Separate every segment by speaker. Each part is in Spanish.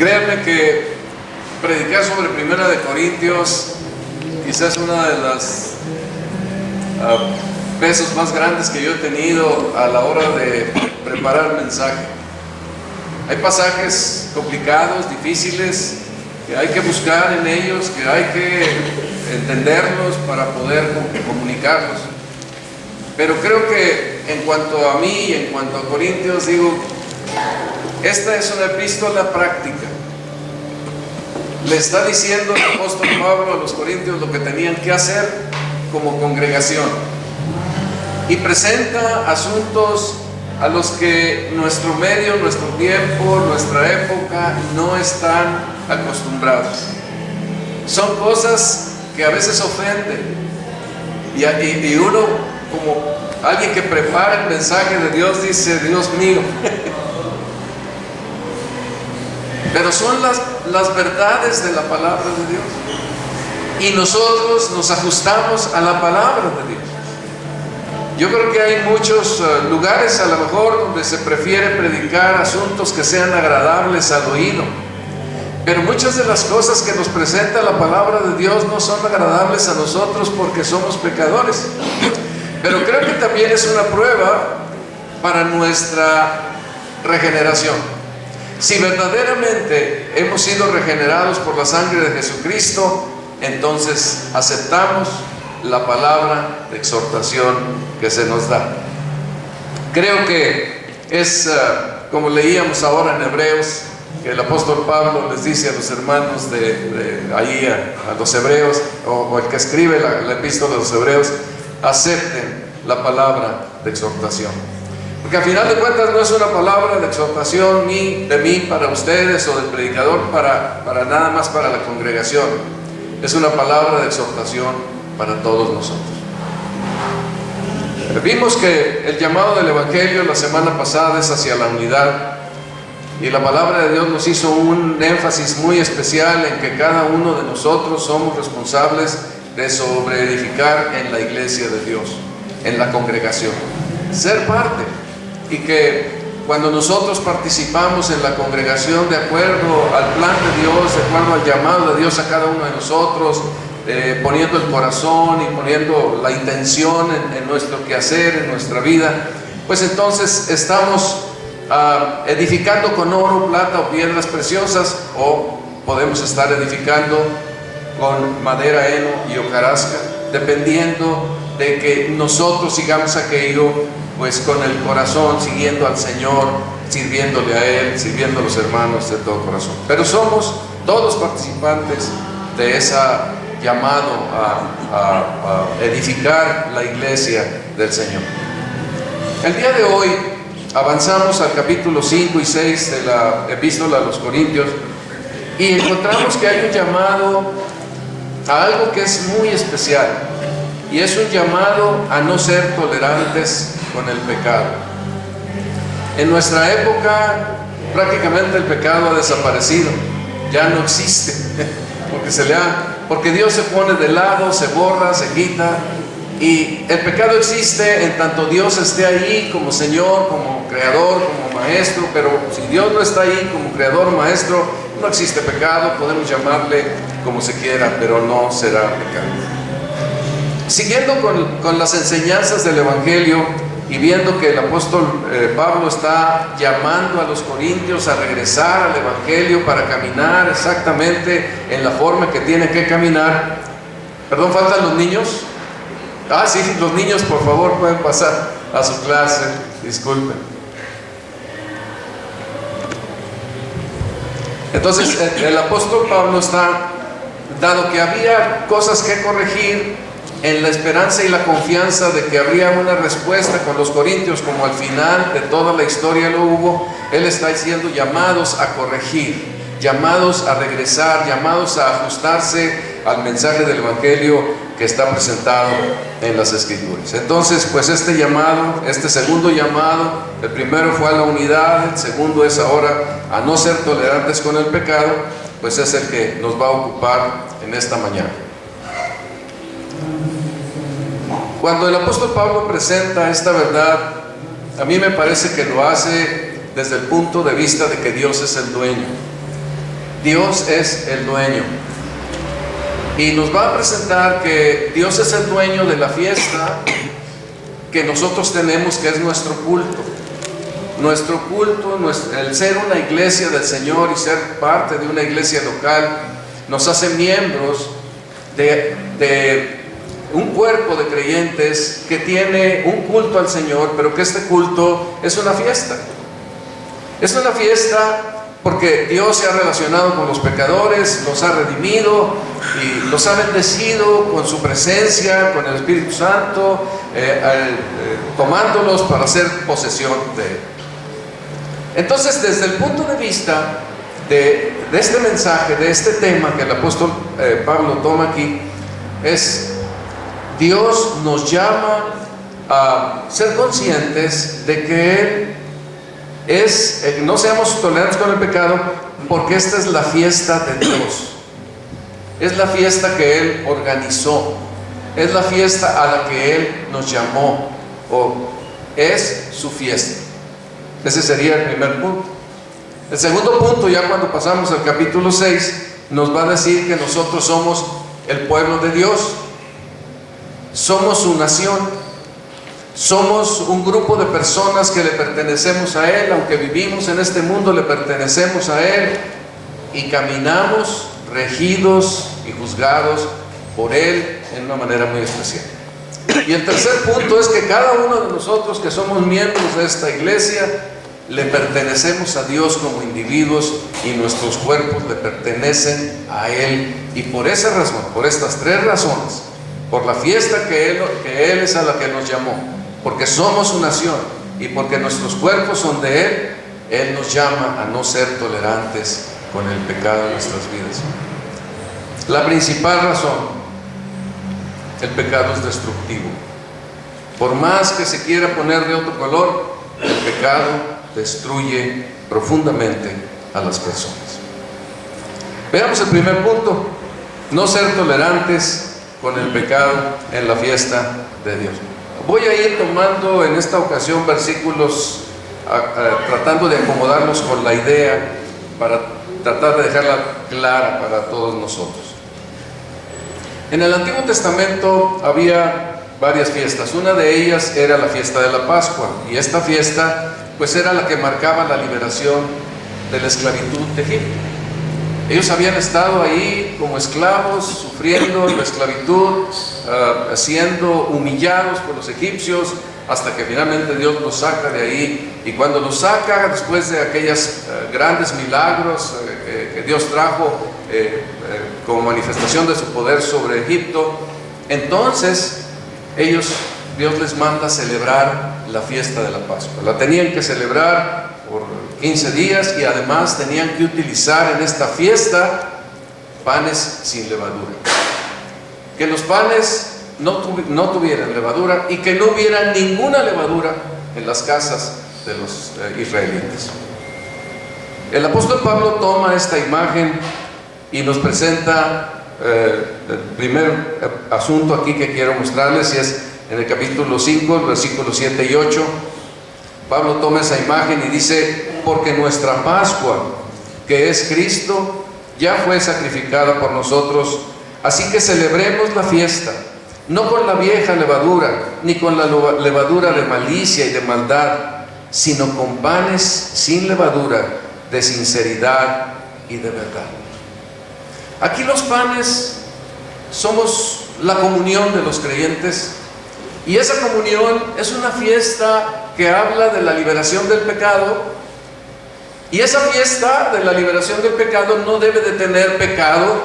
Speaker 1: Créanme que predicar sobre Primera de Corintios quizás una de las pesos más grandes que yo he tenido a la hora de preparar mensaje. Hay pasajes complicados, difíciles, que hay que buscar en ellos, que hay que entenderlos para poder comunicarlos. Pero creo que en cuanto a mí y en cuanto a Corintios, digo, esta es una epístola práctica. Le está diciendo el apóstol Pablo a los corintios lo que tenían que hacer como congregación, y presenta asuntos a los que nuestro medio, nuestro tiempo, nuestra época no están acostumbrados. Son cosas que a veces ofenden, y uno, como alguien que prepara el mensaje de Dios, dice: Dios mío. Pero son las verdades de la palabra de Dios, y nosotros nos ajustamos a la palabra de Dios. Yo creo que hay muchos lugares a lo mejor donde se prefiere predicar asuntos que sean agradables al oído, pero muchas de las cosas que nos presenta la palabra de Dios no son agradables a nosotros porque somos pecadores. Pero creo que también es una prueba para nuestra regeneración. Si verdaderamente hemos sido regenerados por la sangre de Jesucristo, entonces aceptamos la palabra de exhortación que se nos da. Creo que es como leíamos ahora en Hebreos, que el apóstol Pablo les dice a los hermanos de ahí, a los hebreos, o el que escribe la epístola de los hebreos: acepten la palabra de exhortación. Porque al final de cuentas no es una palabra de exhortación ni de mí para ustedes o del predicador para nada más para la congregación. Es una palabra de exhortación para todos nosotros. Vimos que el llamado del Evangelio la semana pasada es hacia la unidad, y la palabra de Dios nos hizo un énfasis muy especial en que cada uno de nosotros somos responsables de sobreedificar en la iglesia de Dios, en la congregación, ser parte. Y que cuando nosotros participamos en la congregación de acuerdo al plan de Dios, de acuerdo al llamado de Dios a cada uno de nosotros, poniendo el corazón y poniendo la intención en nuestro quehacer, en nuestra vida, pues entonces estamos edificando con oro, plata o piedras preciosas, o podemos estar edificando con madera, heno y hojarasca, dependiendo de que nosotros sigamos aquello pues con el corazón, siguiendo al Señor, sirviéndole a Él, sirviendo a los hermanos de todo corazón. Pero somos todos participantes de ese llamado a edificar la iglesia del Señor. El día de hoy avanzamos al capítulo 5 y 6 de la epístola a los Corintios, y encontramos que hay un llamado a algo que es muy especial, y es un llamado a no ser tolerantes con el pecado. En nuestra época prácticamente el pecado ha desaparecido, ya no existe, porque Dios se pone de lado, se borra, se quita, y el pecado existe en tanto Dios esté ahí como Señor, como Creador, como Maestro. Pero si Dios no está ahí como Creador, Maestro, no existe pecado. Podemos llamarle como se quiera, pero no será pecado. Siguiendo con las enseñanzas del Evangelio, y viendo que el apóstol Pablo está llamando a los corintios a regresar al Evangelio para caminar exactamente en la forma que tienen que caminar. Perdón, ¿faltan los niños? Sí, los niños, por favor, pueden pasar a su clase, disculpen. Entonces el apóstol Pablo está, dado que había cosas que corregir, en la esperanza y la confianza de que habría una respuesta con los corintios, como al final de toda la historia lo hubo, él está diciendo llamados a corregir, llamados a regresar, llamados a ajustarse al mensaje del Evangelio que está presentado en las Escrituras. Entonces, pues este llamado, este segundo llamado, el primero fue a la unidad, el segundo es ahora a no ser tolerantes con el pecado, pues es el que nos va a ocupar en esta mañana. Cuando el apóstol Pablo presenta esta verdad, a mí me parece que lo hace desde el punto de vista de que Dios es el dueño. Dios es el dueño. Y nos va a presentar que Dios es el dueño de la fiesta que nosotros tenemos, que es nuestro culto. Nuestro culto, el ser una iglesia del Señor y ser parte de una iglesia local, nos hace miembros de un cuerpo de creyentes que tiene un culto al Señor, pero que este culto es una fiesta. Es una fiesta porque Dios se ha relacionado con los pecadores, los ha redimido y los ha bendecido con su presencia, con el Espíritu Santo, tomándolos para hacer posesión de Él. Entonces, desde el punto de vista de este mensaje, de este tema que el apóstol Pablo toma aquí, es Dios nos llama a ser conscientes de que Él no seamos tolerantes con el pecado, porque esta es la fiesta de Dios. Es la fiesta que Él organizó, es la fiesta a la que Él nos llamó, o es su fiesta. Ese sería el primer punto. El segundo punto, ya cuando pasamos al capítulo 6, nos va a decir que nosotros somos el pueblo de Dios, somos su nación, somos un grupo de personas que le pertenecemos a Él. Aunque vivimos en este mundo, le pertenecemos a Él y caminamos regidos y juzgados por Él en una manera muy especial. Y el tercer punto es que cada uno de nosotros que somos miembros de esta iglesia le pertenecemos a Dios como individuos, y nuestros cuerpos le pertenecen a Él. Y por esa razón, por estas tres razones, por la fiesta que Él es a la que nos llamó, porque somos su nación y porque nuestros cuerpos son de Él, Él nos llama a no ser tolerantes con el pecado en nuestras vidas. La principal razón: el pecado es destructivo. Por más que se quiera poner de otro color, el pecado destruye profundamente a las personas. Veamos el primer punto: no ser tolerantes con el pecado en la fiesta de Dios. Voy a ir tomando en esta ocasión versículos, tratando de acomodarlos con la idea para tratar de dejarla clara para todos nosotros. En el Antiguo Testamento había varias fiestas. Una de ellas era la fiesta de la Pascua, y esta fiesta pues era la que marcaba la liberación de la esclavitud de Egipto. Ellos habían estado ahí como esclavos, sufriendo la esclavitud, siendo humillados por los egipcios, hasta que finalmente Dios los saca de ahí. Y cuando los saca, después de aquellos grandes milagros que Dios trajo como manifestación de su poder sobre Egipto, entonces Dios les manda celebrar la fiesta de la Pascua. La tenían que celebrar por 15 días, y además tenían que utilizar en esta fiesta panes sin levadura. Que los panes no tuvieran levadura, y que no hubiera ninguna levadura en las casas de los israelitas. El apóstol Pablo toma esta imagen y nos presenta el primer asunto aquí que quiero mostrarles, y es en el capítulo 5, versículos 7 y 8. Pablo toma esa imagen y dice: porque nuestra Pascua, que es Cristo, ya fue sacrificada por nosotros, así que celebremos la fiesta, no con la vieja levadura, ni con la levadura de malicia y de maldad, sino con panes sin levadura, de sinceridad y de verdad. Aquí los panes somos la comunión de los creyentes, y esa comunión es una fiesta que habla de la liberación del pecado, y esa fiesta de la liberación del pecado no debe de tener pecado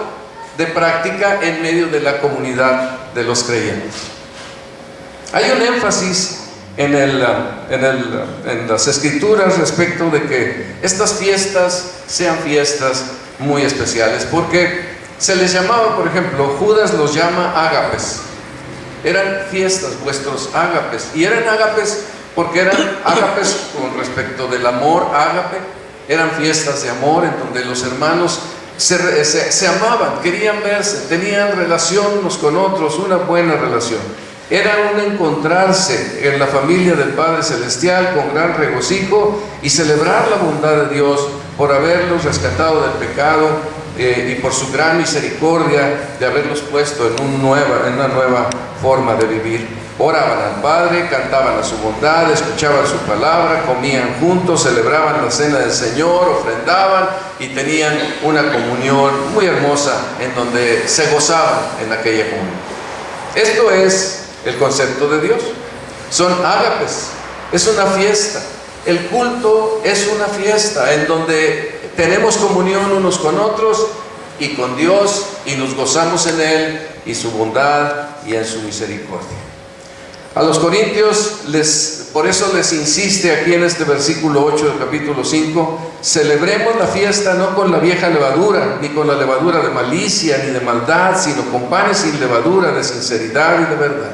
Speaker 1: de práctica en medio de la comunidad de los creyentes. Hay un énfasis en las escrituras respecto de que estas fiestas sean fiestas muy especiales, porque se les llamaba, por ejemplo, Judas los llama ágapes. Eran fiestas, vuestros ágapes, y eran ágapes porque eran ágapes con respecto del amor, ágape. Eran fiestas de amor en donde los hermanos se amaban, querían verse, tenían relación unos con otros, una buena relación. Era un encontrarse en la familia del Padre Celestial con gran regocijo y celebrar la bondad de Dios por haberlos rescatado del pecado y por su gran misericordia de haberlos puesto en una nueva forma de vivir. Oraban al Padre, cantaban a su bondad, escuchaban su palabra, comían juntos, celebraban la cena del Señor, ofrendaban y tenían una comunión muy hermosa en donde se gozaban en aquella comunión. Esto es el concepto de Dios. Son ágapes, es una fiesta. El culto es una fiesta en donde tenemos comunión unos con otros y con Dios, y nos gozamos en Él y su bondad y en su misericordia. A los corintios, por eso les insiste aquí en este versículo 8 del capítulo 5, celebremos la fiesta no con la vieja levadura, ni con la levadura de malicia, ni de maldad, sino con panes sin levadura, de sinceridad y de verdad.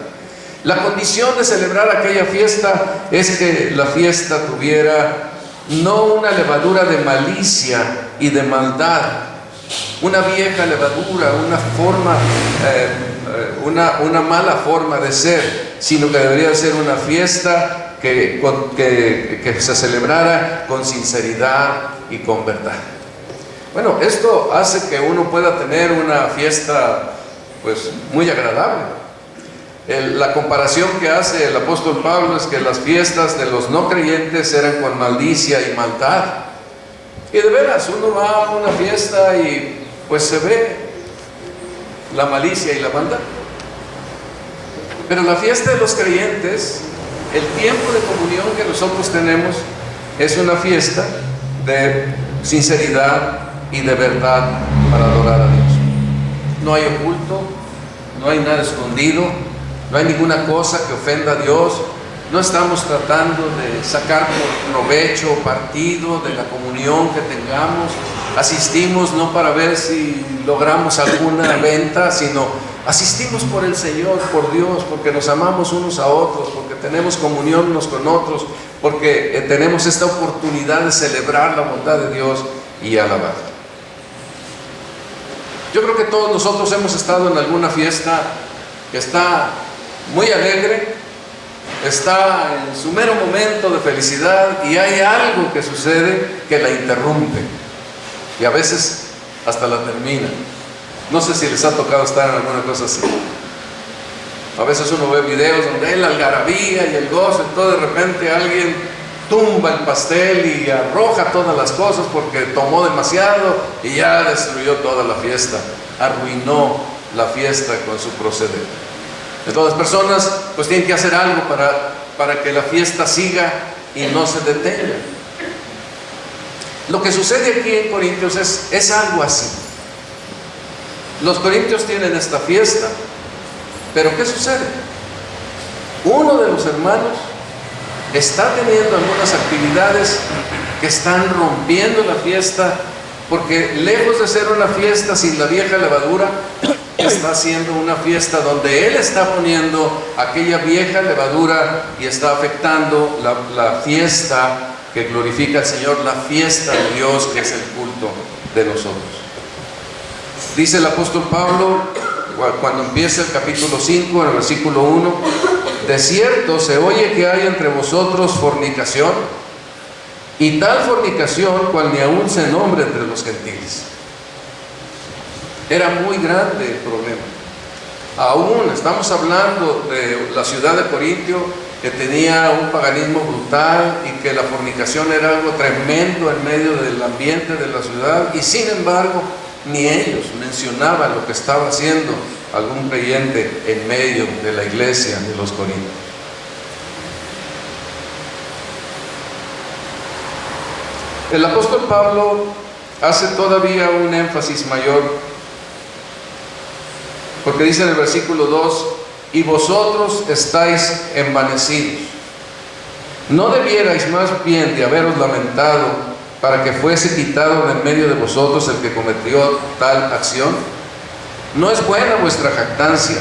Speaker 1: La condición de celebrar aquella fiesta es que la fiesta tuviera no una levadura de malicia y de maldad, una vieja levadura, una mala forma de ser, sino que debería ser una fiesta que se celebrara con sinceridad y con verdad. Bueno, esto hace que uno pueda tener una fiesta pues muy agradable. La comparación que hace el apóstol Pablo es que las fiestas de los no creyentes eran con malicia y maldad. Y de veras, uno va a una fiesta y pues se ve la malicia y la maldad. Pero la fiesta de los creyentes, el tiempo de comunión que nosotros tenemos, es una fiesta de sinceridad y de verdad para adorar a Dios. No hay oculto, no hay nada escondido, no hay ninguna cosa que ofenda a Dios. No estamos tratando de sacar provecho o partido de la comunión que tengamos. Asistimos no para ver si logramos alguna venta, sino asistimos por el Señor, por Dios, porque nos amamos unos a otros, porque tenemos comunión unos con otros, porque tenemos esta oportunidad de celebrar la bondad de Dios y alabar. Yo creo que todos nosotros hemos estado en alguna fiesta que está muy alegre, está en su mero momento de felicidad y hay algo que sucede que la interrumpe y a veces hasta la termina. No sé si les ha tocado estar en alguna cosa así. A veces uno ve videos donde hay la algarabía y el gozo, y todo de repente alguien tumba el pastel y arroja todas las cosas porque tomó demasiado y ya destruyó toda la fiesta, arruinó la fiesta con su proceder. Entonces las personas pues tienen que hacer algo para que la fiesta siga y no se detenga. Lo que sucede aquí en Corintios es algo así. Los corintios tienen esta fiesta, pero ¿qué sucede? Uno de los hermanos está teniendo algunas actividades que están rompiendo la fiesta, porque lejos de ser una fiesta sin la vieja levadura, está haciendo una fiesta donde él está poniendo aquella vieja levadura y está afectando la fiesta que glorifica al Señor, la fiesta de Dios, que es el culto de nosotros. Dice el apóstol Pablo, cuando empieza el capítulo 5, en el versículo 1, de cierto se oye que hay entre vosotros fornicación, y tal fornicación cual ni aún se nombra entre los gentiles. Era muy grande el problema. Aún estamos hablando de la ciudad de Corintio, que tenía un paganismo brutal y que la fornicación era algo tremendo en medio del ambiente de la ciudad, y sin embargo ni ellos mencionaban lo que estaba haciendo algún creyente en medio de la iglesia de los corintios. El apóstol Pablo hace todavía un énfasis mayor, porque dice en el versículo 2, y vosotros estáis envanecidos. ¿No debierais más bien de haberos lamentado para que fuese quitado de en medio de vosotros el que cometió tal acción? ¿No es buena vuestra jactancia?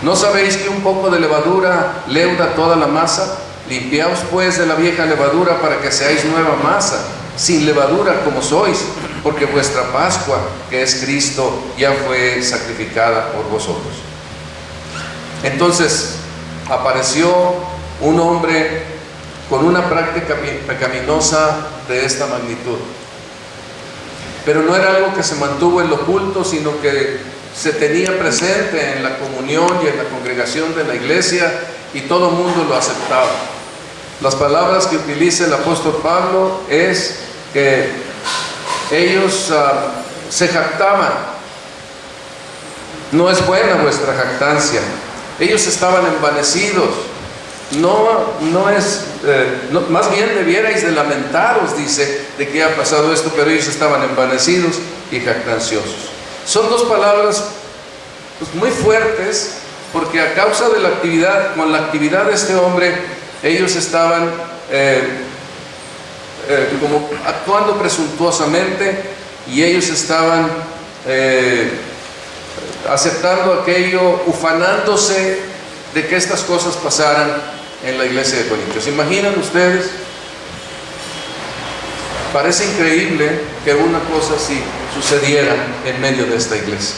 Speaker 1: ¿No sabéis que un poco de levadura leuda toda la masa? Limpiaos pues de la vieja levadura para que seáis nueva masa, sin levadura como sois, porque vuestra Pascua, que es Cristo, ya fue sacrificada por vosotros. Entonces apareció un hombre con una práctica pecaminosa de esta magnitud. pero no era algo que se mantuvo en lo oculto, sino que se tenía presente en la comunión y en la congregación de la iglesia, y todo el mundo lo aceptaba. Las palabras que utiliza el apóstol Pablo es que ellos se jactaban. No es buena vuestra jactancia. Ellos estaban envanecidos. Más bien debierais de lamentaros, dice, de que ha pasado esto, pero ellos estaban envanecidos y jactanciosos. Son dos palabras pues, muy fuertes, porque a causa de la actividad, con la actividad de este hombre, ellos estaban como actuando presuntuosamente, y ellos estaban aceptando aquello, ufanándose de que estas cosas pasaran en la iglesia de Corintios. ¿Se imaginan ustedes? Parece increíble que una cosa así sucediera en medio de esta iglesia.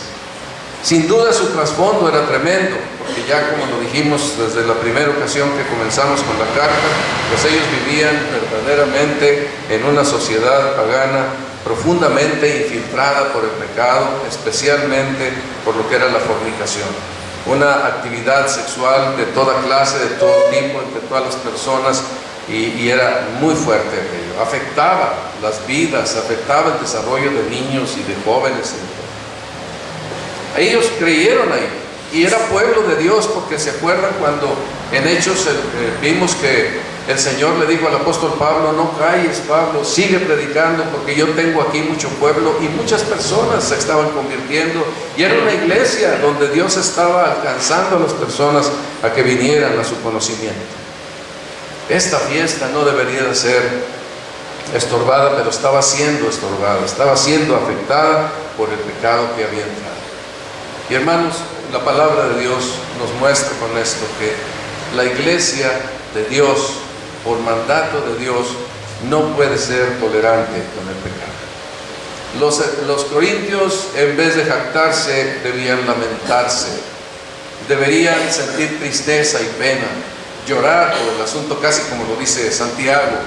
Speaker 1: Sin duda su trasfondo era tremendo, porque ya como lo dijimos desde la primera ocasión que comenzamos con la carta, pues ellos vivían verdaderamente en una sociedad pagana profundamente infiltrada por el pecado, especialmente por lo que era la fornicación. Una actividad sexual de toda clase, de todo tipo, entre todas las personas, y era muy fuerte aquello. Afectaba las vidas, afectaba el desarrollo de niños y de jóvenes. Ellos creyeron ahí, y era pueblo de Dios, porque se acuerdan cuando en Hechos vimos que el Señor le dijo al apóstol Pablo: no calles, Pablo, sigue predicando, porque yo tengo aquí mucho pueblo. Y muchas personas se estaban convirtiendo, y era una iglesia donde Dios estaba alcanzando a las personas a que vinieran a su conocimiento. Esta fiesta no debería de ser estorbada, pero estaba siendo estorbada, estaba siendo afectada por el pecado que había entrado. Y hermanos, la palabra de Dios nos muestra con esto que la iglesia de Dios, por mandato de Dios, no puede ser tolerante con el pecado. Los corintios, en vez de jactarse, debían lamentarse, deberían sentir tristeza y pena, llorar por el asunto, casi como lo dice Santiago,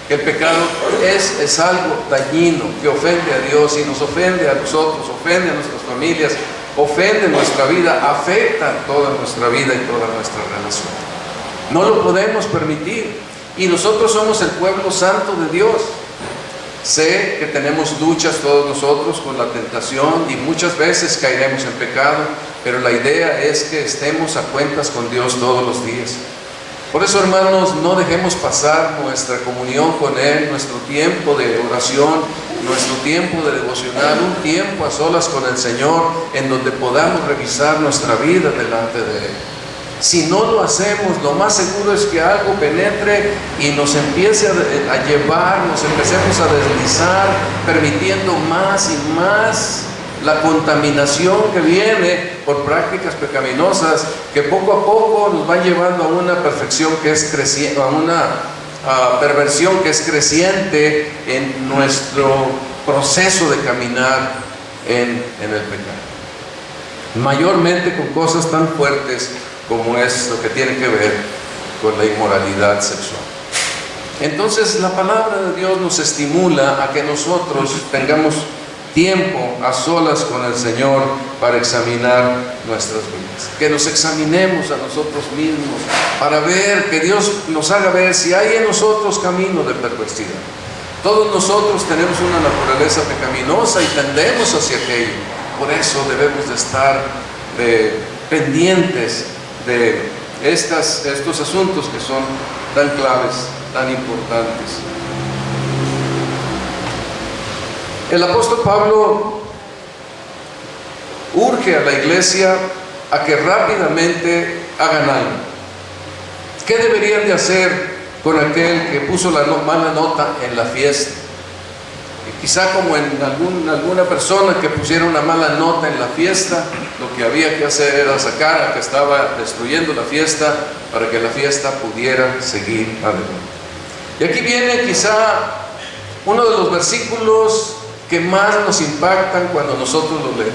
Speaker 1: que el pecado es algo dañino, que ofende a Dios y nos ofende a nosotros, ofende a nuestras familias, ofende nuestra vida, afecta toda nuestra vida y toda nuestra relación. No lo podemos permitir, y nosotros somos el pueblo santo de Dios. Sé que tenemos luchas todos nosotros con la tentación, y muchas veces caeremos en pecado, pero la idea es que estemos a cuentas con Dios todos los días. Por eso, hermanos, no dejemos pasar nuestra comunión con Él, nuestro tiempo de oración, nuestro tiempo de devocional, un tiempo a solas con el Señor, en donde podamos revisar nuestra vida delante de Él. Si no lo hacemos, lo más seguro es que algo penetre y nos empiece a llevar, nos empecemos a deslizar, permitiendo más y más la contaminación que viene por prácticas pecaminosas, que poco a poco nos van llevando a una perfección que es creciente, a una perversión que es creciente en nuestro proceso de caminar en el pecado. Mayormente con cosas tan fuertes como es lo que tiene que ver con la inmoralidad sexual. Entonces la palabra de Dios nos estimula a que nosotros tengamos tiempo a solas con el Señor para examinar nuestras vidas, que nos examinemos a nosotros mismos para ver, que Dios nos haga ver si hay en nosotros camino de perversidad. Todos nosotros tenemos una naturaleza pecaminosa y tendemos hacia aquello. Por eso debemos de estar pendientes de estos asuntos que son tan claves, tan importantes. El apóstol Pablo urge a la iglesia a que rápidamente hagan algo. ¿Qué deberían de hacer con aquel que puso la mala nota en la fiesta? Y quizá como en alguna persona que pusiera una mala nota en la fiesta, lo que había que hacer era sacar al que estaba destruyendo la fiesta para que la fiesta pudiera seguir adelante. Y aquí viene quizá uno de los versículos que más nos impactan cuando nosotros los leemos.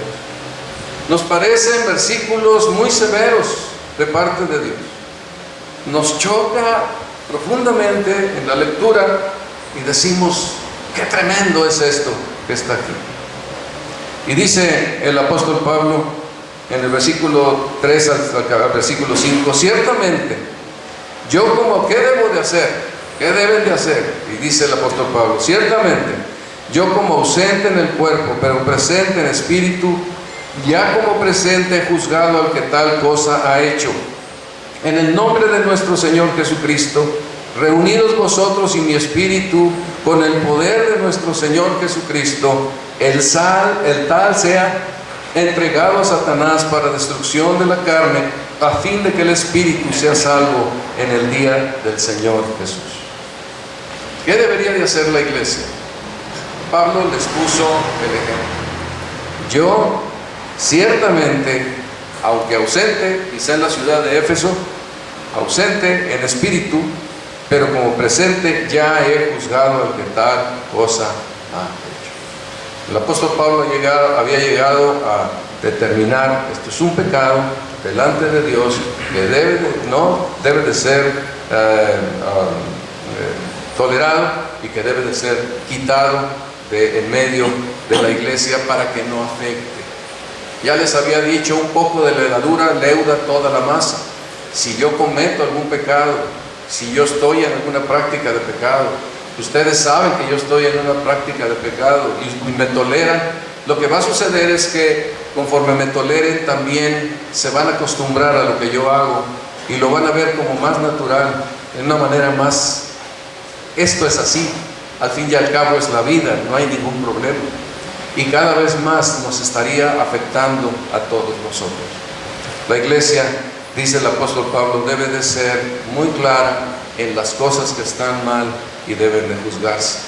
Speaker 1: Nos parecen versículos muy severos de parte de Dios. Nos choca profundamente en la lectura y decimos: qué tremendo es esto que está aquí. Y dice el apóstol Pablo en el versículo 3 al versículo 5, ciertamente, yo como, ¿qué debo de hacer? ¿Qué deben de hacer? Y dice el apóstol Pablo, ciertamente, yo como ausente en el cuerpo, pero presente en espíritu, ya como presente he juzgado al que tal cosa ha hecho. En el nombre de nuestro Señor Jesucristo, reunidos vosotros y mi espíritu, con el poder de nuestro Señor Jesucristo, el tal sea entregado a Satanás para destrucción de la carne, a fin de que el espíritu sea salvo en el día del Señor Jesús. ¿Qué debería de hacer la iglesia? Pablo les puso el ejemplo. Yo, ciertamente, aunque ausente, quizá en la ciudad de Éfeso, ausente en espíritu, pero como presente ya he juzgado al que tal cosa ha hecho. El apóstol Pablo había llegado a determinar, esto es un pecado delante de Dios que no debe de ser tolerado y que debe de ser quitado en medio de la iglesia para que no afecte. Ya les había dicho, un poco de levadura leuda toda la masa. Si yo cometo algún pecado, si yo estoy en alguna práctica de pecado, ustedes saben que yo estoy en una práctica de pecado y me toleran, lo que va a suceder es que conforme me toleren también se van a acostumbrar a lo que yo hago y lo van a ver como más natural, de una manera más, esto es así, al fin y al cabo es la vida, no hay ningún problema. Y cada vez más nos estaría afectando a todos nosotros. La iglesia, dice el apóstol Pablo, debe de ser muy clara en las cosas que están mal y deben de juzgarse.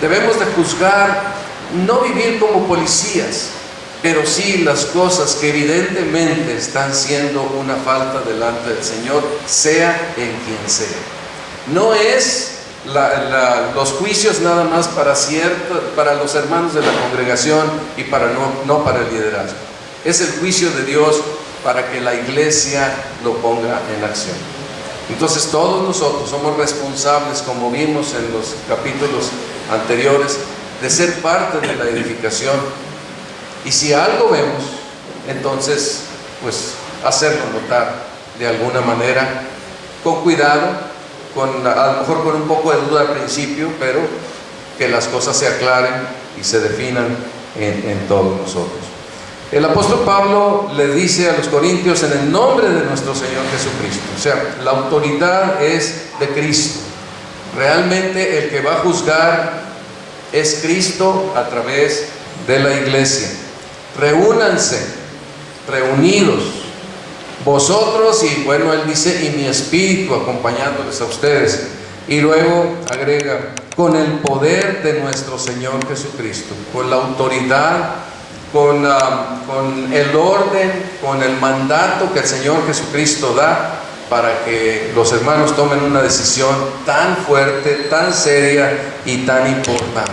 Speaker 1: Debemos de juzgar, no vivir como policías, pero sí las cosas que evidentemente están siendo una falta delante del Señor, sea en quien sea. No es los juicios nada más para los hermanos de la congregación y no para el liderazgo. Es el juicio de Dios para que la iglesia lo ponga en acción. Entonces todos nosotros somos responsables, como vimos en los capítulos anteriores, de ser parte de la edificación. Y si algo vemos, entonces pues hacerlo notar de alguna manera, con cuidado, a lo mejor con un poco de duda al principio, pero que las cosas se aclaren y se definan en todos nosotros. El apóstol Pablo le dice a los corintios, en el nombre de nuestro Señor Jesucristo. O sea, la autoridad es de Cristo. Realmente el que va a juzgar es Cristo a través de la iglesia. Reúnanse, reunidos, vosotros, y bueno, él dice, y mi espíritu acompañándoles a ustedes. Y luego agrega, con el poder de nuestro Señor Jesucristo, con la autoridad, con el orden, con el mandato que el Señor Jesucristo da para que los hermanos tomen una decisión tan fuerte, tan seria y tan importante.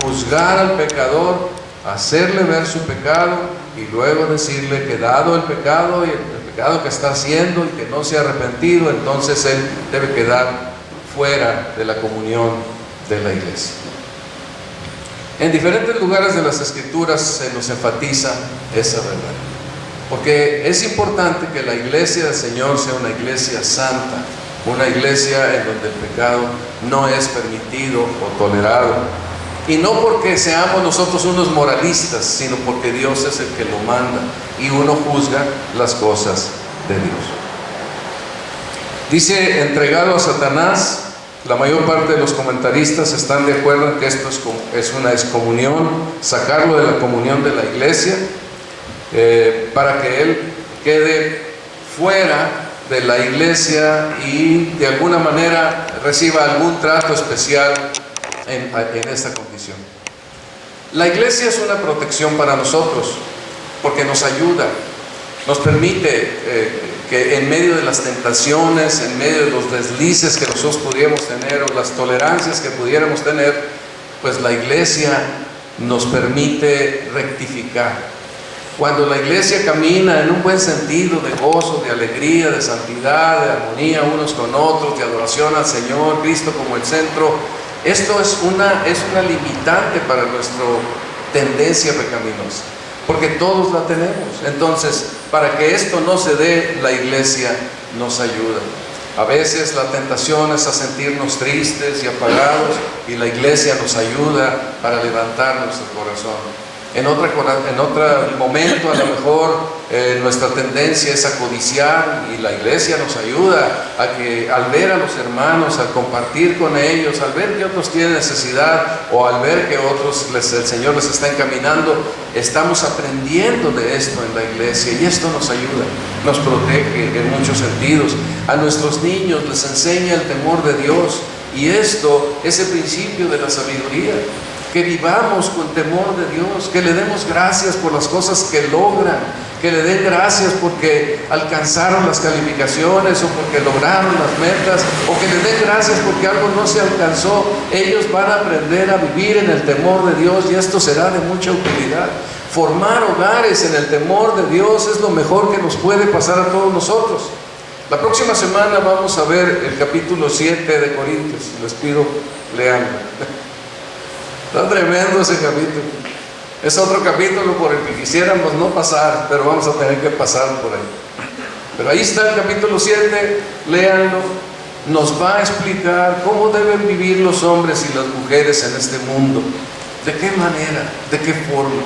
Speaker 1: Juzgar al pecador, hacerle ver su pecado y luego decirle que dado el pecado y el pecado que está haciendo y que no se ha arrepentido, entonces él debe quedar fuera de la comunión de la iglesia. En diferentes lugares de las Escrituras se nos enfatiza esa verdad, porque es importante que la iglesia del Señor sea una iglesia santa, una iglesia en donde el pecado no es permitido o tolerado, y no porque seamos nosotros unos moralistas, sino porque Dios es el que lo manda y uno juzga las cosas de Dios. Dice, entregado a Satanás. La mayor parte de los comentaristas están de acuerdo en que esto es una excomunión, sacarlo de la comunión de la iglesia, para que él quede fuera de la iglesia y de alguna manera reciba algún trato especial en esta condición. La iglesia es una protección para nosotros, porque nos ayuda, nos permite que en medio de las tentaciones, en medio de los deslices que nosotros pudiéramos tener o las tolerancias que pudiéramos tener, pues la iglesia nos permite rectificar. Cuando la iglesia camina en un buen sentido de gozo, de alegría, de santidad, de armonía unos con otros, de adoración al Señor, Cristo como el centro, esto es una limitante para nuestro tendencia pecaminosa, porque todos la tenemos. Entonces, para que esto no se dé, la iglesia nos ayuda. A veces la tentación es a sentirnos tristes y apagados, y la iglesia nos ayuda para levantar nuestro corazón. En otro momento, a lo mejor nuestra tendencia es a codiciar, y la iglesia nos ayuda a que, al ver a los hermanos, al compartir con ellos, al ver que otros tienen necesidad, o al ver que otros el Señor les está encaminando, estamos aprendiendo de esto en la iglesia, y esto nos ayuda, nos protege en muchos sentidos. A nuestros niños les enseña el temor de Dios, y esto es el principio de la sabiduría. Que vivamos con temor de Dios, que le demos gracias por las cosas que logran, que le den gracias porque alcanzaron las calificaciones, o porque lograron las metas, o que le den gracias porque algo no se alcanzó. Ellos van a aprender a vivir en el temor de Dios, y esto será de mucha utilidad. Formar hogares en el temor de Dios es lo mejor que nos puede pasar a todos nosotros. La próxima semana vamos a ver el capítulo 7 de Corintios. Les pido, leanlo. Está tremendo ese capítulo. Es otro capítulo por el que quisiéramos no pasar, pero vamos a tener que pasar por ahí. Pero ahí está el capítulo 7, léanlo. Nos va a explicar cómo deben vivir los hombres y las mujeres en este mundo, de qué manera, de qué forma.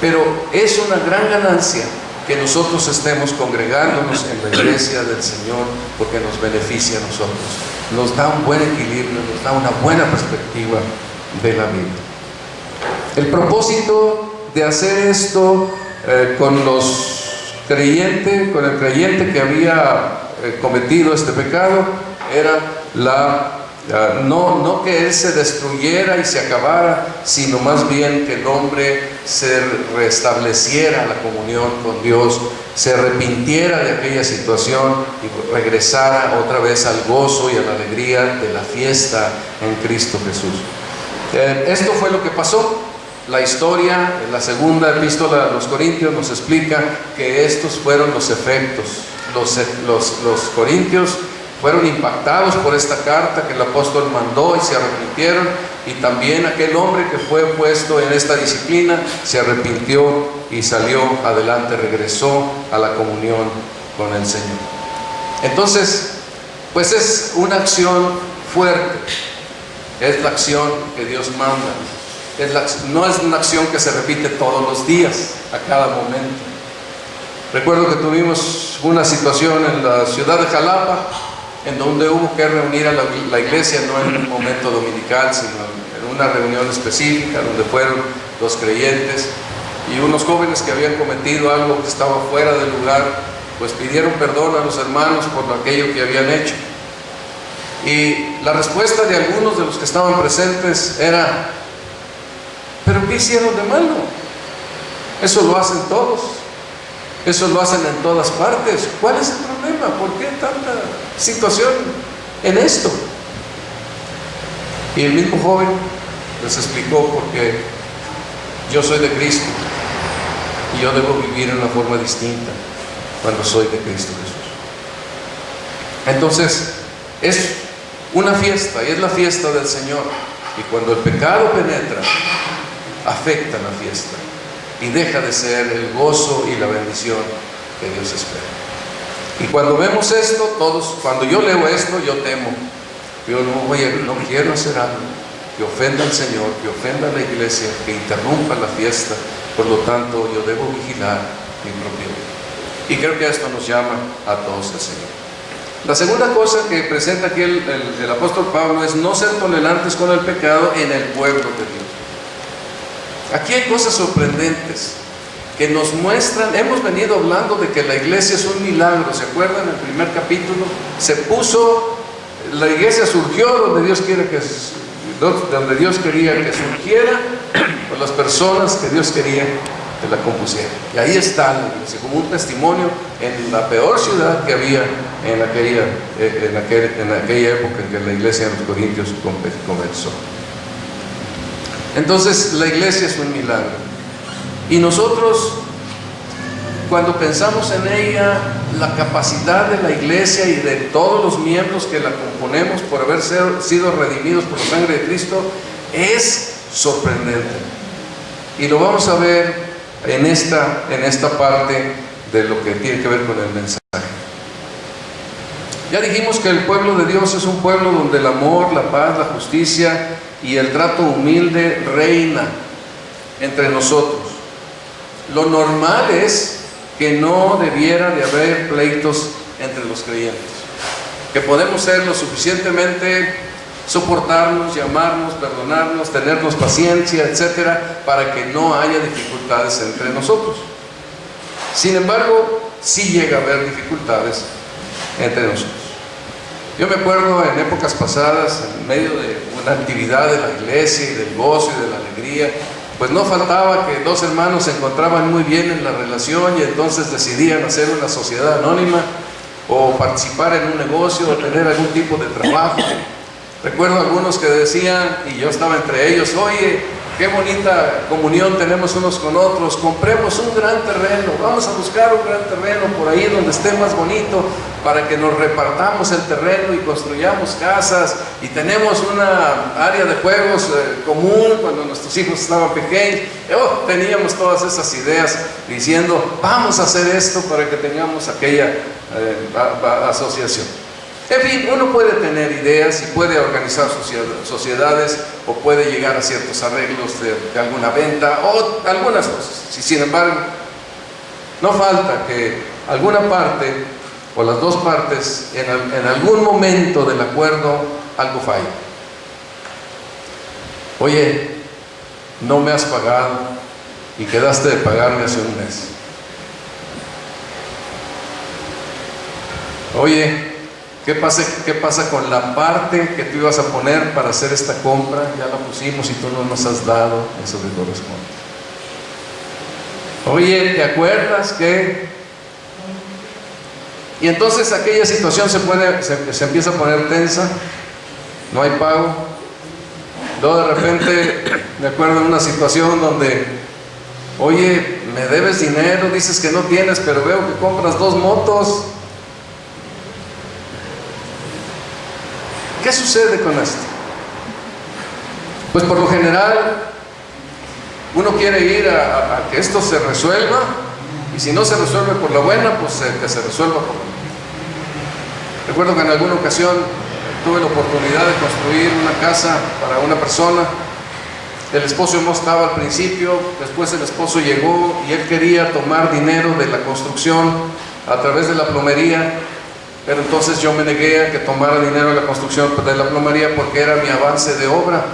Speaker 1: Pero es una gran ganancia que nosotros estemos congregándonos en la iglesia del Señor, porque nos beneficia a nosotros, nos da un buen equilibrio, nos da una buena perspectiva de la vida. El propósito de hacer esto con el creyente que había cometido este pecado, era no que él se destruyera y se acabara, sino más bien que el hombre se restableciera la comunión con Dios, se arrepintiera de aquella situación y regresara otra vez al gozo y a la alegría de la fiesta en Cristo Jesús. Esto fue lo que pasó. La historia, en la segunda epístola a los Corintios, nos explica que estos fueron los efectos. Los corintios fueron impactados por esta carta que el apóstol mandó y se arrepintieron, y también aquel hombre que fue puesto en esta disciplina se arrepintió y salió adelante, regresó a la comunión con el Señor. Entonces, pues es una acción fuerte, es la acción que Dios manda. No es una acción que se repite todos los días, a cada momento. Recuerdo que tuvimos una situación en la ciudad de Jalapa, en donde hubo que reunir a la iglesia, no en un momento dominical, sino en una reunión específica, donde fueron los creyentes y unos jóvenes que habían cometido algo que estaba fuera del lugar, pues pidieron perdón a los hermanos por aquello que habían hecho. Y la respuesta de algunos de los que estaban presentes era: ¿pero qué hicieron de malo? Eso lo hacen todos, eso lo hacen en todas partes. ¿Cuál es el problema? ¿Por qué tanta situación en esto? Y el mismo joven les explicó: porque yo soy de Cristo y yo debo vivir en una forma distinta cuando soy de Cristo Jesús. Entonces es una fiesta, y es la fiesta del Señor, y cuando el pecado penetra, afecta la fiesta y deja de ser el gozo y la bendición que Dios espera. Y cuando vemos esto, cuando yo leo esto, yo temo. Yo no quiero hacer algo que ofenda al Señor, que ofenda a la iglesia, que interrumpa la fiesta. Por lo tanto, yo debo vigilar mi propio vida. Y creo que esto nos llama a todos al Señor. La segunda cosa que presenta aquí el apóstol Pablo es no ser tolerantes con el pecado en el pueblo de Dios. Aquí hay cosas sorprendentes que nos muestran. Hemos venido hablando de que la iglesia es un milagro. ¿Se acuerdan? En el primer capítulo la iglesia surgió donde Dios quería que surgiera, por las personas que Dios quería que la compusieran. Y ahí está la iglesia, como un testimonio en la peor ciudad que había en aquella época en que la iglesia de los Corintios comenzó. Entonces la iglesia es un milagro, y nosotros, cuando pensamos en ella, la capacidad de la iglesia y de todos los miembros que la componemos por haber sido redimidos por la sangre de Cristo, es sorprendente. Y lo vamos a ver en esta parte de lo que tiene que ver con el mensaje. Ya dijimos que el pueblo de Dios es un pueblo donde el amor, la paz, la justicia y el trato humilde reina entre nosotros. Lo normal es que no debiera de haber pleitos entre los creyentes, que podemos ser lo suficientemente soportarnos, llamarnos, perdonarnos, tenernos paciencia, etcétera, para que no haya dificultades entre nosotros. Sin embargo, sí llega a haber dificultades entre nosotros. Yo me acuerdo en épocas pasadas, en medio de una actividad de la iglesia y del gozo y de la alegría, pues no faltaba que dos hermanos se encontraban muy bien en la relación y entonces decidían hacer una sociedad anónima o participar en un negocio o tener algún tipo de trabajo. Recuerdo algunos que decían, y yo estaba entre ellos: oye, qué bonita comunión tenemos unos con otros, compremos un gran terreno, vamos a buscar un gran terreno por ahí donde esté más bonito, para que nos repartamos el terreno y construyamos casas, y tenemos una área de juegos común cuando nuestros hijos estaban pequeños. Teníamos todas esas ideas diciendo: vamos a hacer esto para que tengamos aquella asociación. En fin, uno puede tener ideas y puede organizar sociedades o puede llegar a ciertos arreglos de alguna venta o algunas cosas. Sin embargo, no falta que alguna parte o las dos partes en algún momento del acuerdo algo falla. Oye, no me has pagado y quedaste de pagarme hace un mes. Oye, ¿qué pasa con la parte que tú ibas a poner para hacer esta compra? Ya la pusimos y tú no nos has dado eso que corresponde. Oye, ¿te acuerdas que? Y entonces aquella situación se empieza a poner tensa, no hay pago. Luego de repente me acuerdo de una situación donde: oye, me debes dinero, dices que no tienes, pero veo que compras 2 motos. ¿Qué sucede con esto? Pues por lo general uno quiere ir a que esto se resuelva, y si no se resuelve por la buena, pues que se resuelva por la buena. Recuerdo que en alguna ocasión tuve la oportunidad de construir una casa para una persona. El esposo no estaba al principio, después el esposo llegó y él quería tomar dinero de la construcción a través de la plomería. Pero entonces yo me negué a que tomara dinero de la construcción de la plomería porque era mi avance de obra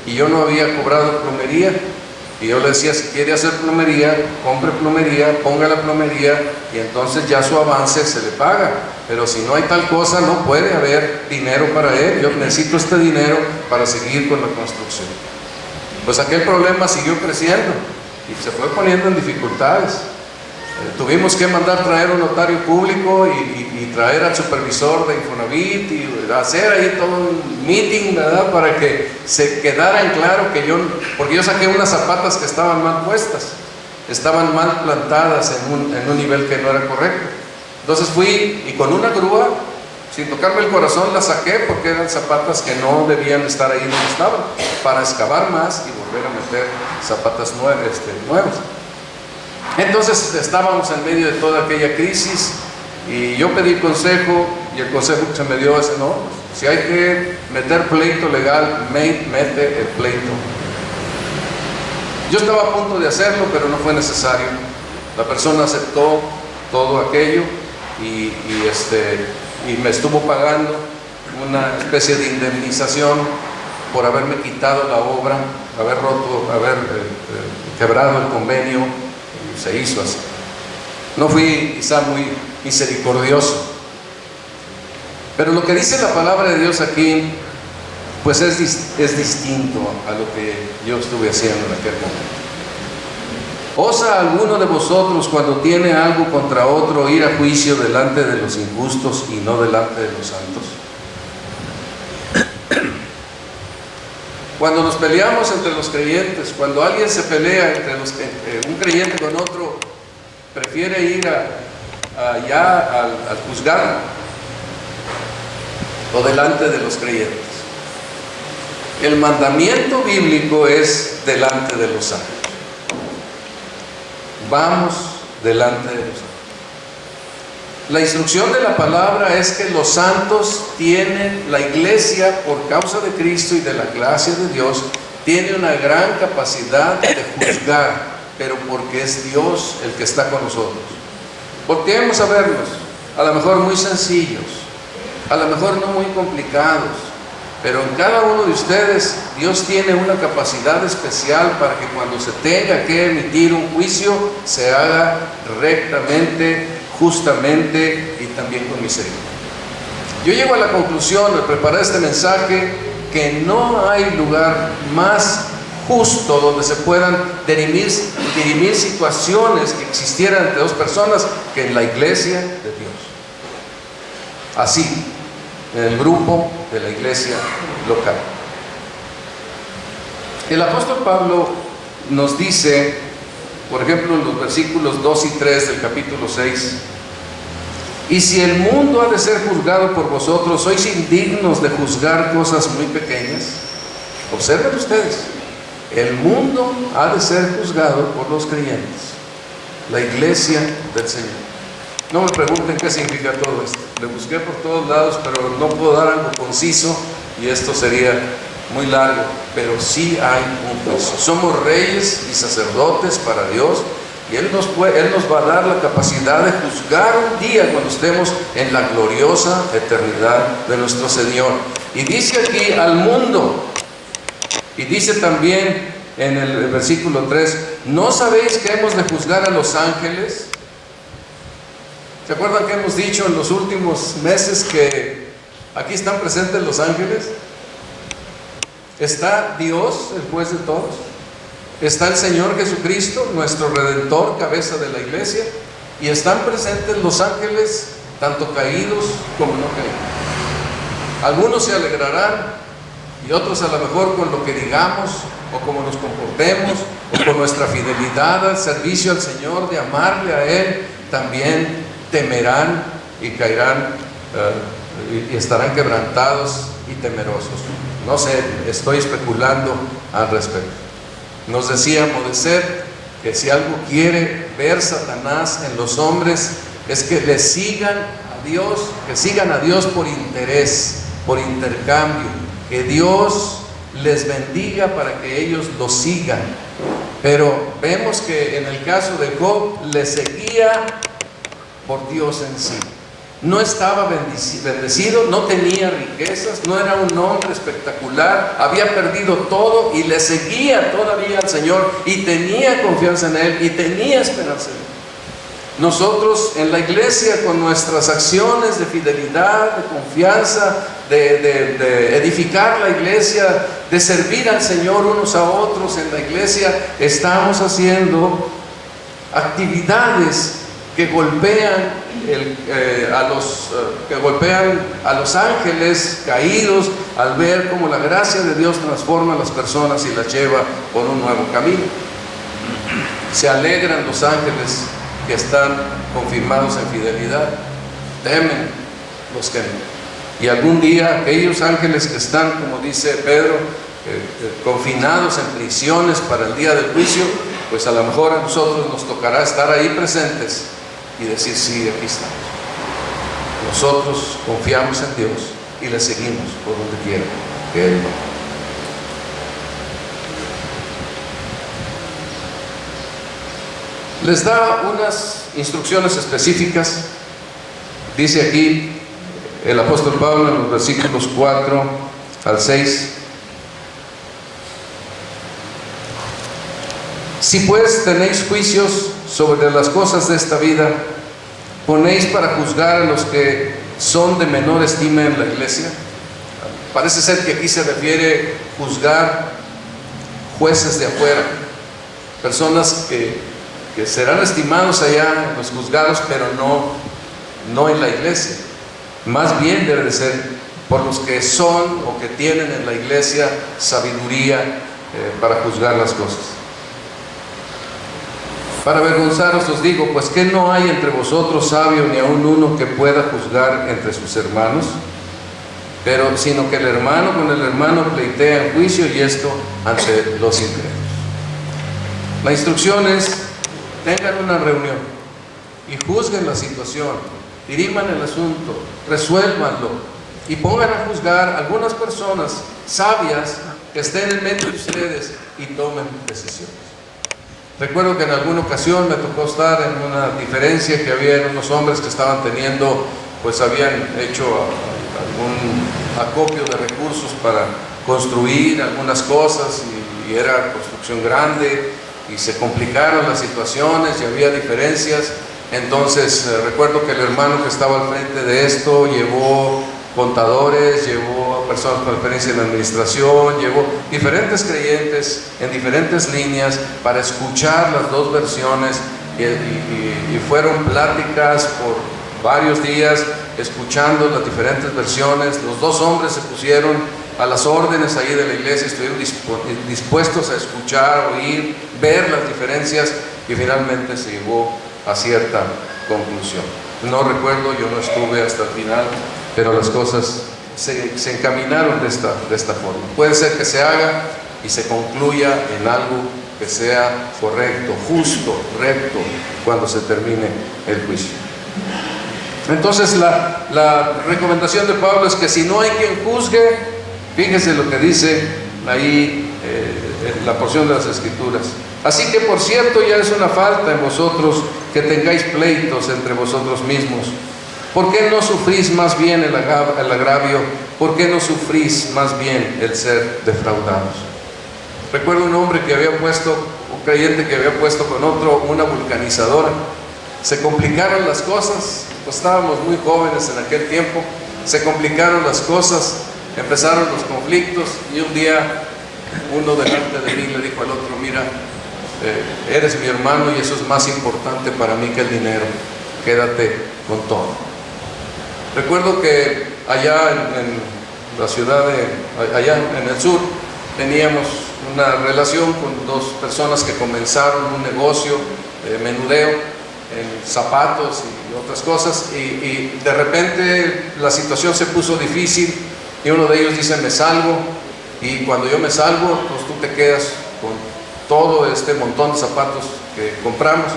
Speaker 1: y yo no había cobrado plomería. Y yo le decía: si quiere hacer plomería, compre plomería, ponga la plomería y entonces ya su avance se le paga. Pero si no hay tal cosa, no puede haber dinero para él. Yo necesito este dinero para seguir con la construcción. Pues aquel problema siguió creciendo y se fue poniendo en dificultades. Tuvimos que mandar traer un notario público y traer al supervisor de Infonavit y hacer ahí todo un meeting, ¿verdad?, para que se quedara en claro que porque yo saqué unas zapatas que estaban mal puestas, estaban mal plantadas en un nivel que no era correcto. Entonces fui y con una grúa, sin tocarme el corazón, las saqué porque eran zapatas que no debían estar ahí donde estaban, para excavar más y volver a meter zapatas nuevas. Entonces estábamos en medio de toda aquella crisis y yo pedí consejo, y el consejo que se me dio es: no, si hay que meter pleito legal, mete el pleito. Yo estaba a punto de hacerlo, pero no fue necesario. La persona aceptó todo aquello y me estuvo pagando una especie de indemnización por haberme quitado la obra, haber quebrado el convenio. Se hizo así. No fui quizá muy misericordioso, pero lo que dice la palabra de Dios aquí, pues es distinto a lo que yo estuve haciendo en aquel momento. ¿Osa alguno de vosotros, cuando tiene algo contra otro, ir a juicio delante de los injustos y no delante de los santos? Cuando nos peleamos entre los creyentes, cuando alguien se pelea entre un creyente con otro, prefiere ir allá al juzgado o delante de los creyentes. El mandamiento bíblico es delante de los santos. vamos delante de Dios. La instrucción de la palabra es que los santos tienen, la iglesia, por causa de Cristo y de la gracia de Dios, tiene una gran capacidad de juzgar, pero porque es Dios el que está con nosotros. Volteemos a verlos, a lo mejor muy sencillos, a lo mejor no muy complicados, pero en cada uno de ustedes Dios tiene una capacidad especial para que cuando se tenga que emitir un juicio se haga rectamente, justamente y también con misericordia. Yo llego a la conclusión al preparar este mensaje que no hay lugar más justo donde se puedan dirimir situaciones que existieran entre dos personas que en la iglesia de Dios. Así, en el grupo de la iglesia local. El apóstol Pablo nos dice, por ejemplo, en los versículos 2 y 3 del capítulo 6, y si el mundo ha de ser juzgado por vosotros, sois indignos de juzgar cosas muy pequeñas. Observen ustedes, el mundo ha de ser juzgado por los creyentes, la iglesia del Señor. No me pregunten qué significa todo esto. Le busqué por todos lados, pero no puedo dar algo conciso y esto sería muy largo. Pero sí hay un juicio. Somos reyes y sacerdotes para Dios y Él nos va a dar la capacidad de juzgar un día cuando estemos en la gloriosa eternidad de nuestro Señor. Y dice aquí al mundo, y dice también en el versículo 3, ¿no sabéis que hemos de juzgar a los ángeles? ¿Se acuerdan que hemos dicho en los últimos meses que aquí están presentes los ángeles? Está Dios, el juez de todos. Está el Señor Jesucristo, nuestro Redentor, cabeza de la iglesia. Y están presentes los ángeles, tanto caídos como no caídos. Algunos se alegrarán y otros a lo mejor con lo que digamos o como nos comportemos o con nuestra fidelidad al servicio al Señor, de amarle a Él, también temerán y caerán y estarán quebrantados y temerosos. No sé, estoy especulando al respecto. Nos decía Modeset que si algo quiere ver Satanás en los hombres es que le sigan a Dios, que sigan a Dios por interés, por intercambio, que Dios les bendiga para que ellos lo sigan. Pero vemos que en el caso de Job le seguía por Dios en sí. No estaba bendecido, no tenía riquezas, no era un hombre espectacular, había perdido todo y le seguía todavía al Señor y tenía confianza en Él y tenía esperanza en Él. Nosotros en la iglesia, con nuestras acciones de fidelidad, de confianza, de edificar la iglesia, de servir al Señor unos a otros en la iglesia, estamos haciendo actividades que golpean a los ángeles caídos al ver cómo la gracia de Dios transforma a las personas y las lleva por un nuevo camino. Se alegran los ángeles que están confirmados en fidelidad, temen los que no. Y algún día aquellos ángeles que están, como dice Pedro, confinados en prisiones para el día del juicio, pues a lo mejor a nosotros nos tocará estar ahí presentes y decir: sí, aquí estamos. Nosotros confiamos en Dios y le seguimos por donde quiera que Él va. Les da unas instrucciones específicas. Dice aquí el apóstol Pablo en los versículos 4 al 6: si pues tenéis juicios sobre las cosas de esta vida, ponéis para juzgar a los que son de menor estima en la iglesia. Parece ser que aquí se refiere juzgar jueces de afuera, personas que serán estimados allá en los juzgados, pero no en la iglesia. Más bien debe de ser por los que son o que tienen en la iglesia sabiduría para juzgar las cosas. Para avergonzaros os digo, pues que no hay entre vosotros sabio ni aun uno que pueda juzgar entre sus hermanos, pero sino que el hermano con el hermano pleitea en juicio, y esto ante los incrédulos. La instrucción es: tengan una reunión y juzguen la situación, diriman el asunto, resuélvanlo y pongan a juzgar a algunas personas sabias que estén en medio de ustedes y tomen decisiones. Recuerdo que en alguna ocasión me tocó estar en una diferencia que había en unos hombres que estaban teniendo, pues habían hecho algún acopio de recursos para construir algunas cosas y era construcción grande y se complicaron las situaciones y había diferencias. Entonces recuerdo que el hermano que estaba al frente de esto llevó contadores, llevó a personas con experiencia en administración, llevó diferentes creyentes en diferentes líneas para escuchar las dos versiones y fueron pláticas por varios días escuchando las diferentes versiones. Los dos hombres se pusieron a las órdenes ahí de la iglesia, estuvieron dispuestos a escuchar, oír, ver las diferencias y finalmente se llegó a cierta conclusión. No recuerdo, yo no estuve hasta el final, pero las cosas se encaminaron de esta forma. Puede ser que se haga y se concluya en algo que sea correcto, justo, recto, cuando se termine el juicio. Entonces la recomendación de Pablo es que si no hay quien juzgue, fíjese lo que dice ahí en la porción de las Escrituras. Así que por cierto ya es una falta en vosotros que tengáis pleitos entre vosotros mismos. ¿Por qué no sufrís más bien el agravio? ¿Por qué no sufrís más bien el ser defraudados? Recuerdo un hombre que había puesto, un creyente que había puesto con otro una vulcanizadora. Se complicaron las cosas, pues estábamos muy jóvenes en aquel tiempo, se complicaron las cosas, empezaron los conflictos y un día uno delante de mí le dijo al otro: mira, eres mi hermano y eso es más importante para mí que el dinero, quédate con todo. Recuerdo que allá en la ciudad allá en el sur, teníamos una relación con dos personas que comenzaron un negocio de menudeo en zapatos y otras cosas, y de repente la situación se puso difícil y uno de ellos dice: me salgo, y cuando yo me salgo, pues tú te quedas con todo este montón de zapatos que compramos.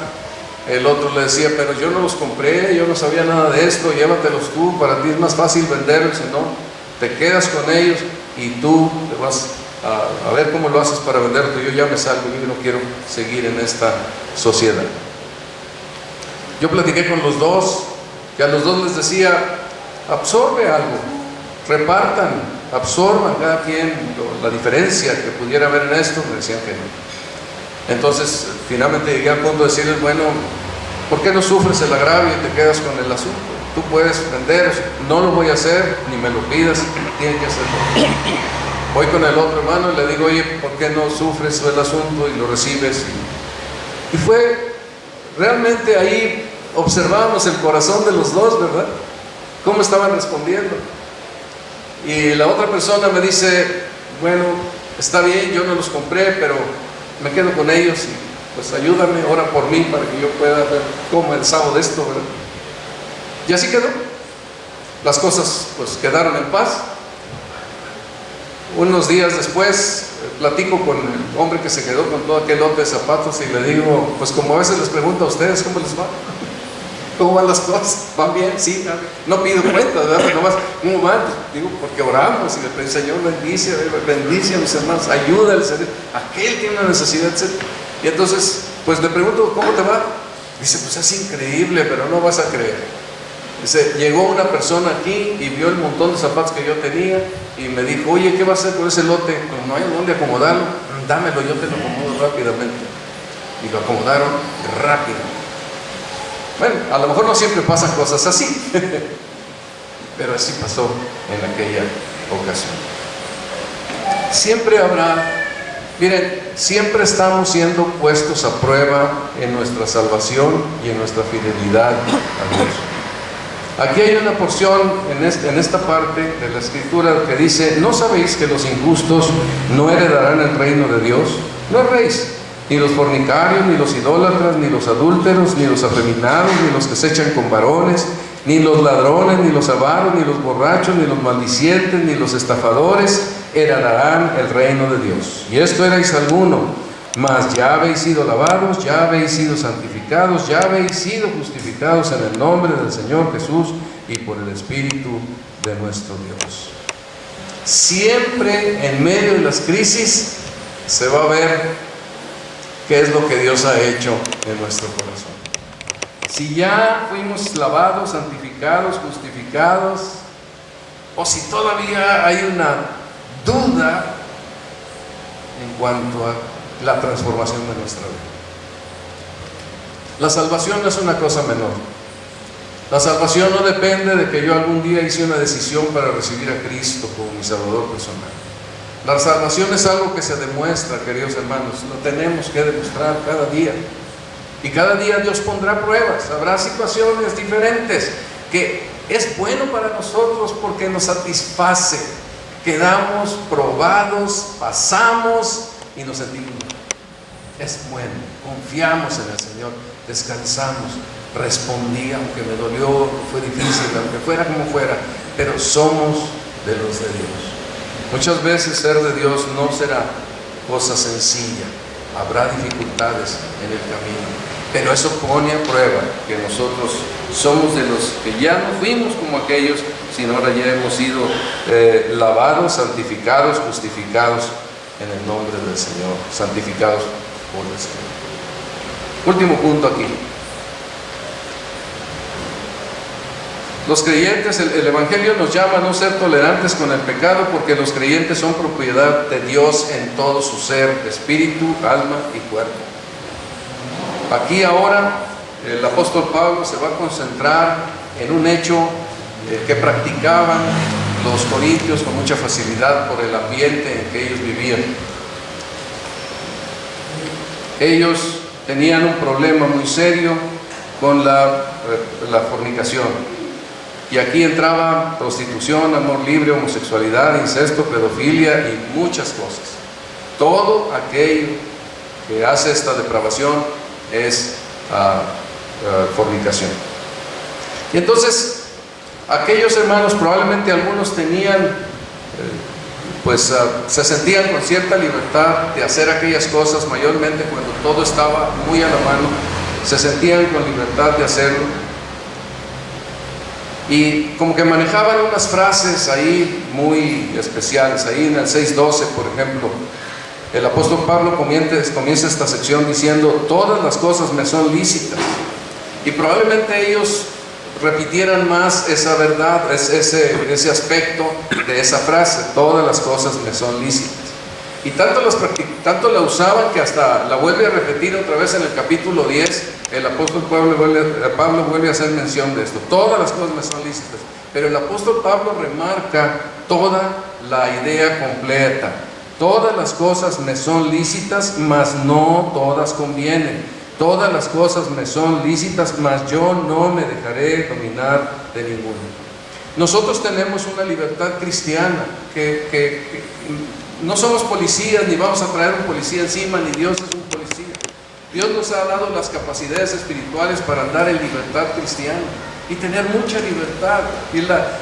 Speaker 1: El otro le decía: pero yo no los compré, yo no sabía nada de esto, llévatelos tú, para ti es más fácil venderlos. Dice: no, te quedas con ellos y tú te vas a ver cómo lo haces para venderlos. Yo ya me salgo, yo no quiero seguir en esta sociedad. Yo platiqué con los dos, y a los dos les decía: absorbe algo, repartan, absorban cada quien la diferencia que pudiera haber en esto. Me decían que no. Entonces finalmente llegué al punto de decirles: bueno, ¿por qué no sufres el agravio y te quedas con el asunto? Tú puedes vender, no lo voy a hacer, ni me lo pidas, tienes que hacerlo. Voy con el otro hermano y le digo: oye, ¿por qué no sufres el asunto y lo recibes? Y fue realmente ahí, observamos el corazón de los dos, ¿verdad? Cómo estaban respondiendo. Y la otra persona me dice: bueno, está bien, yo no los compré, pero me quedo con ellos y pues ayúdame, ora por mí para que yo pueda ver cómo el sábado de esto, ¿verdad? Y así quedó. Las cosas pues quedaron en paz. Unos días después platico con el hombre que se quedó con todo aquel lote de zapatos y le digo: pues como a veces les pregunto a ustedes, ¿cómo les va? ¿Cómo van las cosas? ¿Van bien? Sí, no pido cuentas, ¿verdad? Pero nomás, ¿cómo van? Digo, porque oramos y el Señor bendice a mis hermanos, ayúdales, aquel tiene una necesidad, etc. Y entonces, pues le pregunto: ¿cómo te va? Dice: pues es increíble, pero no vas a creer. Dice: llegó una persona aquí y vio el montón de zapatos que yo tenía y me dijo: oye, ¿qué vas a hacer con ese lote? Pues no hay dónde acomodarlo, dámelo, yo te lo acomodo rápidamente. Y lo acomodaron rápido. Bueno, a lo mejor no siempre pasan cosas así, pero así pasó en aquella ocasión. Siempre habrá, miren, siempre estamos siendo puestos a prueba en nuestra salvación y en nuestra fidelidad a Dios. Aquí hay una porción en esta parte de la Escritura que dice: ¿no sabéis que los injustos no heredarán el reino de Dios? No erréis. Ni los fornicarios, ni los idólatras, ni los adúlteros, ni los afeminados, ni los que se echan con varones, ni los ladrones, ni los avaros, ni los borrachos, ni los maldicientes, ni los estafadores heredarán el reino de Dios. Y esto erais alguno, Mas ya habéis sido lavados, ya habéis sido santificados, ya habéis sido justificados en el nombre del Señor Jesús y por el Espíritu de nuestro Dios. Siempre en medio de las crisis se va a ver qué es lo que Dios ha hecho en nuestro corazón. Si ya fuimos lavados, santificados, justificados, o si todavía hay una duda en cuanto a la transformación de nuestra vida. La salvación no es una cosa menor. La salvación no depende de que yo algún día hice una decisión para recibir a Cristo como mi Salvador personal. La salvación es algo que se demuestra, queridos hermanos, lo tenemos que demostrar cada día. Y cada día Dios pondrá pruebas, habrá situaciones diferentes, que es bueno para nosotros porque nos satisface. Quedamos probados, pasamos y nos sentimos bien. Es bueno, confiamos en el Señor, descansamos, respondí aunque me dolió, fue difícil, aunque fuera como fuera, pero somos de los de Dios. Muchas veces ser de Dios no será cosa sencilla, habrá dificultades en el camino, pero eso pone a prueba que nosotros somos de los que ya no fuimos como aquellos, sino ahora ya hemos sido lavados, santificados, justificados en el nombre del Señor, santificados por el Señor. Último punto aquí. Los creyentes, el Evangelio nos llama a no ser tolerantes con el pecado, porque los creyentes son propiedad de Dios en todo su ser, espíritu, alma y cuerpo. Aquí ahora el apóstol Pablo se va a concentrar en un hecho que practicaban los corintios con mucha facilidad por el ambiente en que ellos vivían. Ellos tenían un problema muy serio con la fornicación. Y aquí entraba prostitución, amor libre, homosexualidad, incesto, pedofilia y muchas cosas. Todo aquello que hace esta depravación es fornicación. Y entonces, aquellos hermanos, probablemente algunos tenían, se sentían con cierta libertad de hacer aquellas cosas, mayormente cuando todo estaba muy a la mano, se sentían con libertad de hacerlo. Y como que manejaban unas frases ahí muy especiales. Ahí en el 6:12, por ejemplo, el apóstol Pablo comienza esta sección diciendo: todas las cosas me son lícitas. Y probablemente ellos repitieran más esa verdad, ese aspecto de esa frase: todas las cosas me son lícitas. Y tanto la usaban que hasta la vuelve a repetir otra vez en el capítulo 10. El apóstol Pablo vuelve a hacer mención de esto: todas las cosas me son lícitas. Pero el apóstol Pablo remarca toda la idea completa: todas las cosas me son lícitas, mas no todas convienen. Todas las cosas me son lícitas, mas yo no me dejaré dominar de ninguna. Nosotros tenemos una libertad cristiana que no somos policías, ni vamos a traer un policía encima, ni Dios es un policía. Dios nos ha dado las capacidades espirituales para andar en libertad cristiana y tener mucha libertad.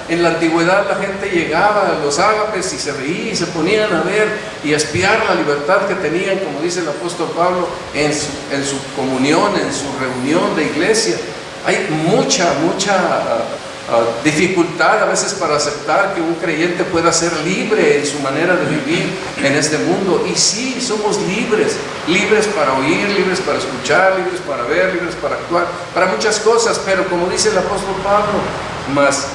Speaker 1: En la antigüedad la gente llegaba a los ágapes y se veía y se ponían a ver y a espiar la libertad que tenían, como dice el apóstol Pablo, en su comunión, en su reunión de iglesia. Hay mucha dificultad a veces para aceptar que un creyente pueda ser libre en su manera de vivir en este mundo. Y sí, somos libres para oír, libres para escuchar, libres para ver, libres para actuar, para muchas cosas. Pero como dice el apóstol Pablo, mas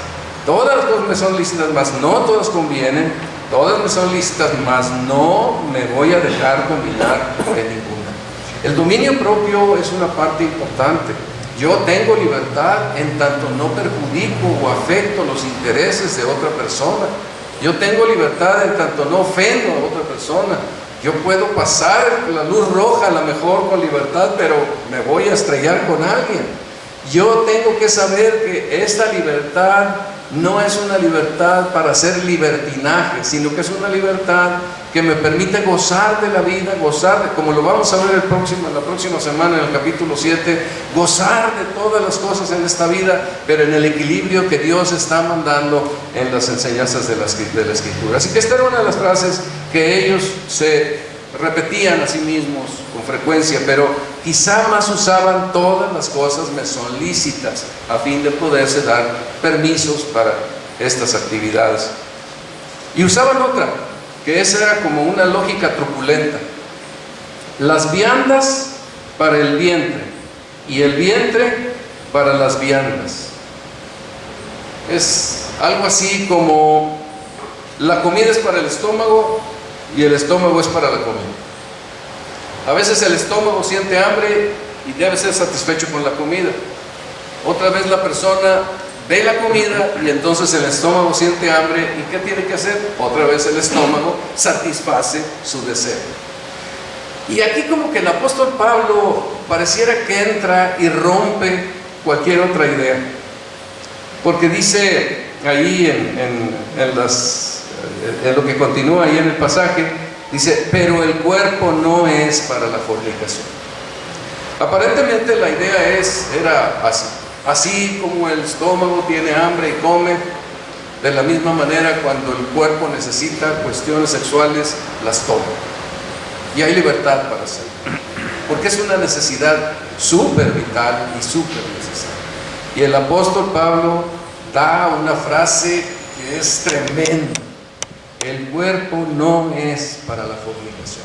Speaker 1: todas las cosas me son lícitas, mas no todas convienen. Todas me son lícitas, mas no me voy a dejar dominar de ninguna. El dominio propio es una parte importante. Yo tengo libertad en tanto no perjudico o afecto los intereses de otra persona. Yo tengo libertad en tanto no ofendo a otra persona. Yo puedo pasar la luz roja a lo mejor con libertad, pero me voy a estrellar con alguien. Yo tengo que saber que esta libertad no es una libertad para hacer libertinaje, sino que es una libertad que me permite gozar de la vida, como lo vamos a ver la próxima semana en el capítulo 7, gozar de todas las cosas en esta vida, pero en el equilibrio que Dios está mandando en las enseñanzas de la Escritura. Así que esta era una de las frases que ellos se repetían a sí mismos con frecuencia, pero quizá más usaban todas las cosas me son lícitas a fin de poderse dar permisos para estas actividades. Y usaban otra, que esa era como una lógica truculenta: las viandas para el vientre y el vientre para las viandas. Es algo así como la comida es para el estómago y el estómago es para la comida. A veces el estómago siente hambre y debe ser satisfecho con la comida. Otra vez la persona ve la comida y entonces el estómago siente hambre, ¿y qué tiene que hacer? Otra vez el estómago satisface su deseo. Y aquí como que el apóstol Pablo pareciera que entra y rompe cualquier otra idea, porque dice ahí en lo que continúa ahí en el pasaje, dice, pero el cuerpo no es para la fornicación. Aparentemente la idea era así como el estómago tiene hambre y come, de la misma manera cuando el cuerpo necesita cuestiones sexuales, las toma. Y hay libertad para hacerlo, porque es una necesidad súper vital y súper necesaria. Y el apóstol Pablo da una frase que es tremenda: el cuerpo no es para la fornicación.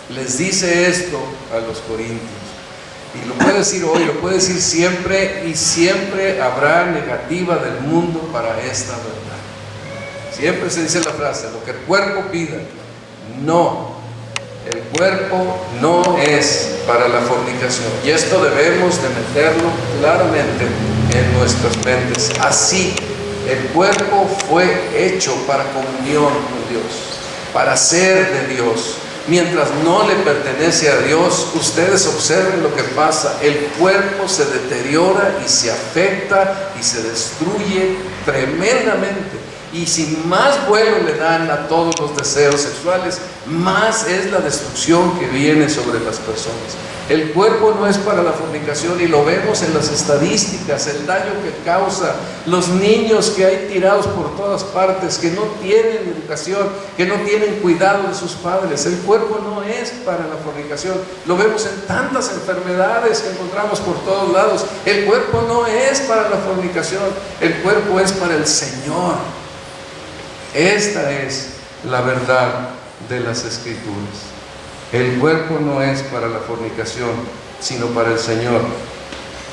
Speaker 1: Les dice esto a los corintios, y lo puede decir hoy, lo puede decir siempre, y siempre habrá negativa del mundo para esta verdad. Siempre se dice la frase, lo que el cuerpo pida. No, el cuerpo no es para la fornicación, y esto debemos de meterlo claramente en nuestras mentes. Así, el cuerpo fue hecho para comunión con Dios, para ser de Dios. Mientras no le pertenece a Dios, ustedes observen lo que pasa: el cuerpo se deteriora y se afecta y se destruye tremendamente. Y si más vuelo le dan a todos los deseos sexuales, más es la destrucción que viene sobre las personas. El cuerpo no es para la fornicación, y lo vemos en las estadísticas, el daño que causa, los niños que hay tirados por todas partes, que no tienen educación, que no tienen cuidado de sus padres. El cuerpo no es para la fornicación, lo vemos en tantas enfermedades que encontramos por todos lados. El cuerpo no es para la fornicación, el cuerpo es para el Señor. Esta es la verdad de las Escrituras. El cuerpo no es para la fornicación, sino para el Señor,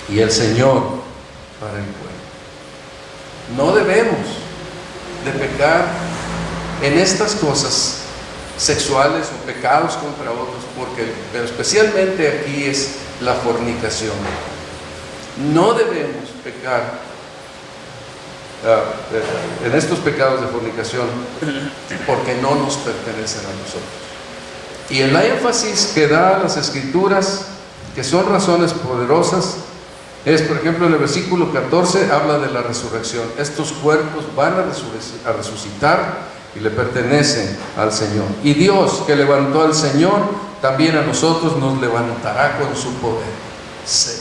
Speaker 1: y el Señor para el cuerpo. No debemos de pecar en estas cosas sexuales o pecados contra otros, pero especialmente aquí es la fornicación. No debemos pecar en estos pecados de fornicación porque no nos pertenecen a nosotros. Y el énfasis que da a las Escrituras, que son razones poderosas, es, por ejemplo, en el versículo 14 habla de la resurrección. Estos cuerpos van a resucitar y le pertenecen al Señor. Y Dios, que levantó al Señor, también a nosotros nos levantará con su poder.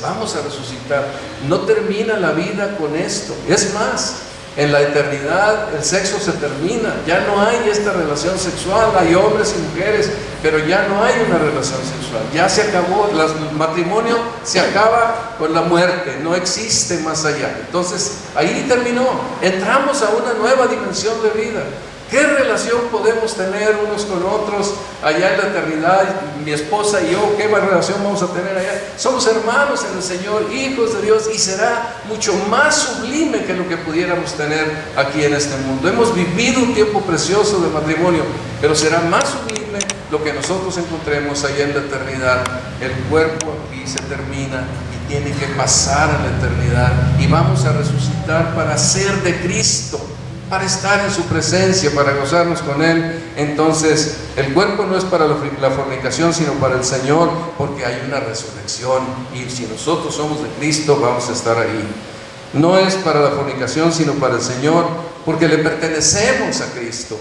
Speaker 1: Vamos a resucitar. No termina la vida con esto. Es más, en la eternidad el sexo se termina. Ya no hay esta relación sexual. Hay hombres y mujeres, pero ya no hay una relación sexual. Ya se acabó. El matrimonio se acaba con la muerte. No existe más allá. Entonces ahí terminó. Entramos a una nueva dimensión de vida. ¿Qué relación podemos tener unos con otros allá en la eternidad? Mi esposa y yo, ¿qué relación vamos a tener allá? Somos hermanos en el Señor, hijos de Dios, y será mucho más sublime que lo que pudiéramos tener aquí en este mundo. Hemos vivido un tiempo precioso de matrimonio, pero será más sublime lo que nosotros encontremos allá en la eternidad. El cuerpo aquí se termina y tiene que pasar a la eternidad, y vamos a resucitar para ser de Cristo, para estar en su presencia, para gozarnos con Él. Entonces el cuerpo no es para la fornicación, sino para el Señor, porque hay una resurrección, y si nosotros somos de Cristo, vamos a estar ahí. No es para la fornicación, sino para el Señor, porque le pertenecemos a Cristo.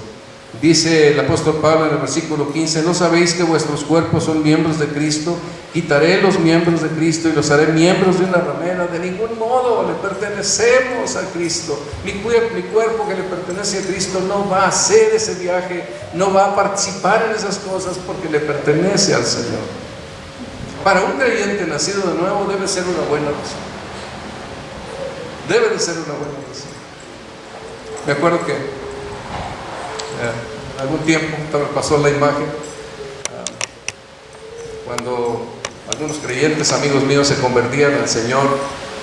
Speaker 1: Dice el apóstol Pablo en el versículo 15: ¿no sabéis que vuestros cuerpos son miembros de Cristo? Quitaré los miembros de Cristo y los haré miembros de una ramera. De ningún modo, le pertenecemos a Cristo. Mi cuerpo que le pertenece a Cristo no va a hacer ese viaje, no va a participar en esas cosas, porque le pertenece al Señor. Para un creyente nacido de nuevo debe ser una buena razón. Debe de ser una buena razón. Me acuerdo que algún tiempo me pasó la imagen cuando algunos creyentes amigos míos se convertían al Señor,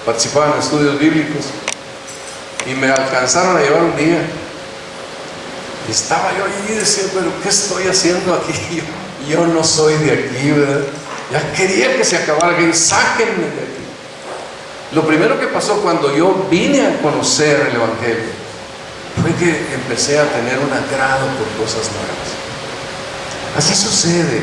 Speaker 1: participaban en estudios bíblicos y me alcanzaron a llevar un día y estaba yo allí y decía: pero ¿qué estoy haciendo aquí? Yo no soy de aquí, ¿verdad? Ya quería que se acabara, que sáquenme de aquí. Lo primero que pasó cuando yo vine a conocer el Evangelio fue que empecé a tener un agrado por cosas nuevas. Así sucede.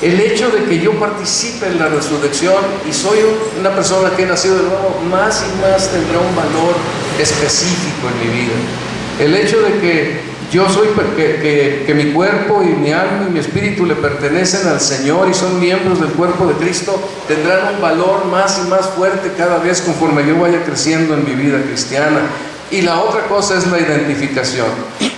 Speaker 1: El hecho de que yo participe en la resurrección y soy una persona que he nacido de nuevo, más y más tendrá un valor específico en mi vida. El hecho de que yo soy, que mi cuerpo y mi alma y mi espíritu le pertenecen al Señor y son miembros del cuerpo de Cristo, tendrán un valor más y más fuerte cada vez conforme yo vaya creciendo en mi vida cristiana. Y la otra cosa es la identificación.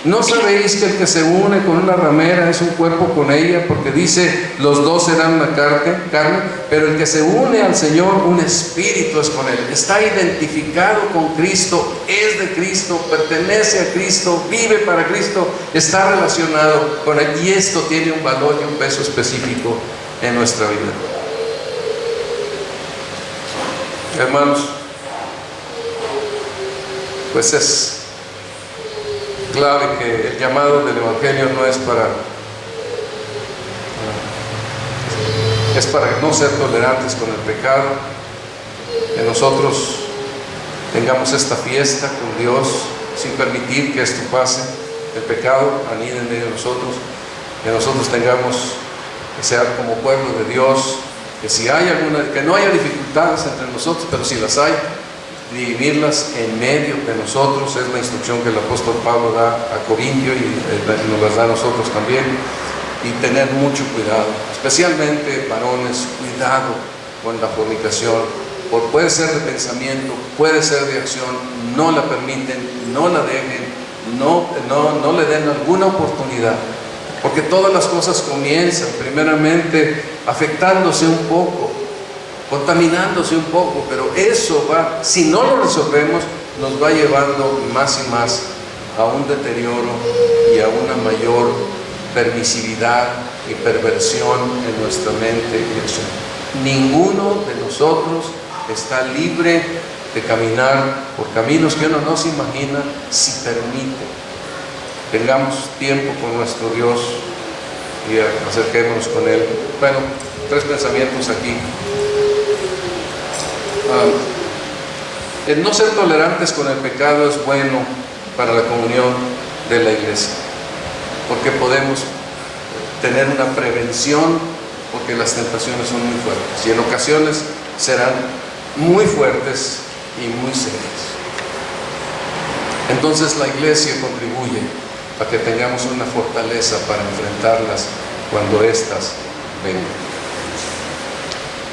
Speaker 1: ¿No sabéis que el que se une con una ramera es un cuerpo con ella? Porque dice: los dos serán una carne, pero el que se une al Señor, un espíritu es con él. Está identificado con Cristo, es de Cristo, pertenece a Cristo, vive para Cristo, está relacionado con él, y esto tiene un valor y un peso específico en nuestra vida. Hermanos, pues es clave que el llamado del Evangelio no es para no ser tolerantes con el pecado, que nosotros tengamos esta fiesta con Dios sin permitir que esto pase, el pecado anide en medio de nosotros, que nosotros tengamos que ser como pueblo de Dios, que no haya dificultades entre nosotros, pero si las hay, vivirlas en medio de nosotros. Es la instrucción que el apóstol Pablo da a Corintio y nos las da a nosotros también. Y tener mucho cuidado, especialmente varones, cuidado con la fornicación. Puede ser de pensamiento, puede ser de acción. No la permiten, no la dejen, no le den alguna oportunidad, porque todas las cosas comienzan primeramente afectándose un poco, contaminándose un poco, pero eso si no lo resolvemos, nos va llevando más y más a un deterioro y a una mayor permisividad y perversión en nuestra mente y acción. Ninguno de nosotros está libre de caminar por caminos que uno no se imagina, si permite. Tengamos tiempo con nuestro Dios y acerquémonos con Él. Bueno, 3 pensamientos aquí. El no ser tolerantes con el pecado es bueno para la comunión de la iglesia, porque podemos tener una prevención, porque las tentaciones son muy fuertes y en ocasiones serán muy fuertes y muy serias. Entonces la iglesia contribuye a que tengamos una fortaleza para enfrentarlas cuando éstas vengan.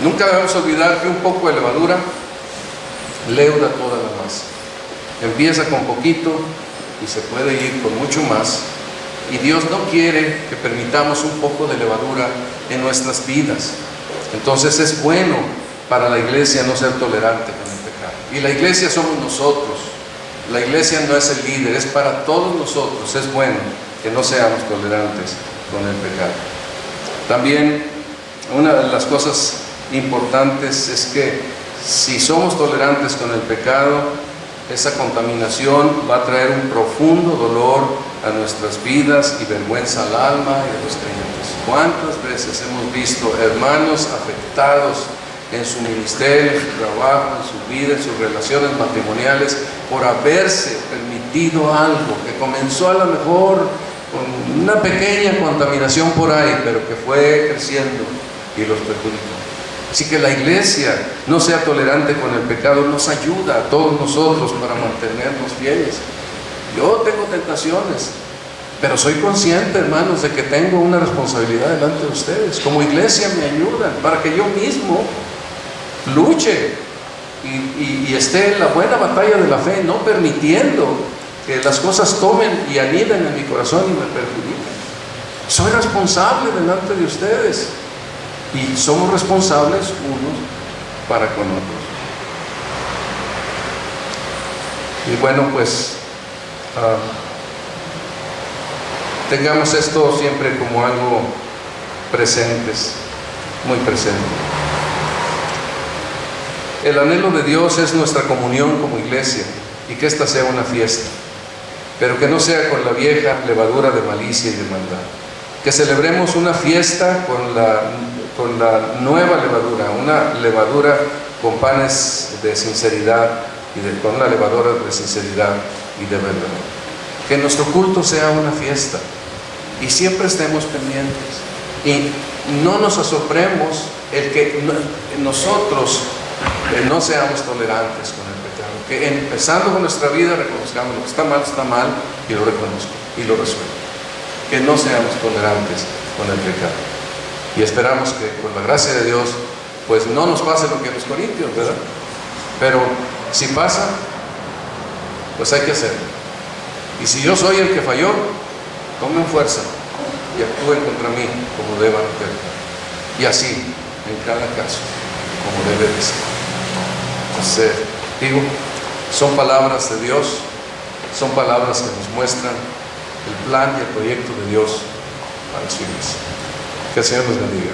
Speaker 1: Nunca debemos olvidar que un poco de levadura leuda toda la masa. Empieza con poquito y se puede ir con mucho más, y Dios no quiere que permitamos un poco de levadura en nuestras vidas. Entonces es bueno para la iglesia no ser tolerante con el pecado, y la iglesia somos nosotros. La iglesia no es el líder, es para todos nosotros. Es bueno que no seamos tolerantes con el pecado. También una de las cosas importantes es que si somos tolerantes con el pecado, esa contaminación va a traer un profundo dolor a nuestras vidas y vergüenza al alma y a los creyentes. ¿Cuántas veces hemos visto hermanos afectados en su ministerio, en su trabajo, en su vida, en sus relaciones matrimoniales, por haberse permitido algo que comenzó a lo mejor con una pequeña contaminación por ahí, pero que fue creciendo y los perjudicó? Así que la iglesia no sea tolerante con el pecado, nos ayuda a todos nosotros para mantenernos fieles. Yo tengo tentaciones, Pero soy consciente, hermanos, de que tengo una responsabilidad delante de ustedes. Como iglesia me ayudan para que yo mismo luche y esté en la buena batalla de la fe, no permitiendo que las cosas tomen y aniden en mi corazón y me perjudiquen. Soy responsable delante de ustedes y somos responsables unos para con otros. Y bueno, pues tengamos esto siempre como algo presentes, muy presente. El anhelo de Dios es nuestra comunión como iglesia y que esta sea una fiesta, pero que no sea con la vieja levadura de malicia y de maldad. Que celebremos una fiesta con la nueva levadura, una levadura con panes de sinceridad con una levadura de sinceridad y de verdad. Que nuestro culto sea una fiesta y siempre estemos pendientes y no nos asombremos el que nosotros no seamos tolerantes con el pecado, que empezando con nuestra vida reconozcamos lo que está mal y lo reconozco y lo resuelvo, que no seamos tolerantes con el pecado. Y esperamos que con la gracia de Dios pues no nos pase lo que a los corintios, ¿verdad? Pero si pasa, pues hay que hacerlo. Y si yo soy el que falló, tomen fuerza y actúen contra mí como deban hacer. Y así, en cada caso, como debe de ser. Entonces, digo, son palabras de Dios, son palabras que nos muestran el plan y el proyecto de Dios para su iglesia. Que el Señor nos bendiga.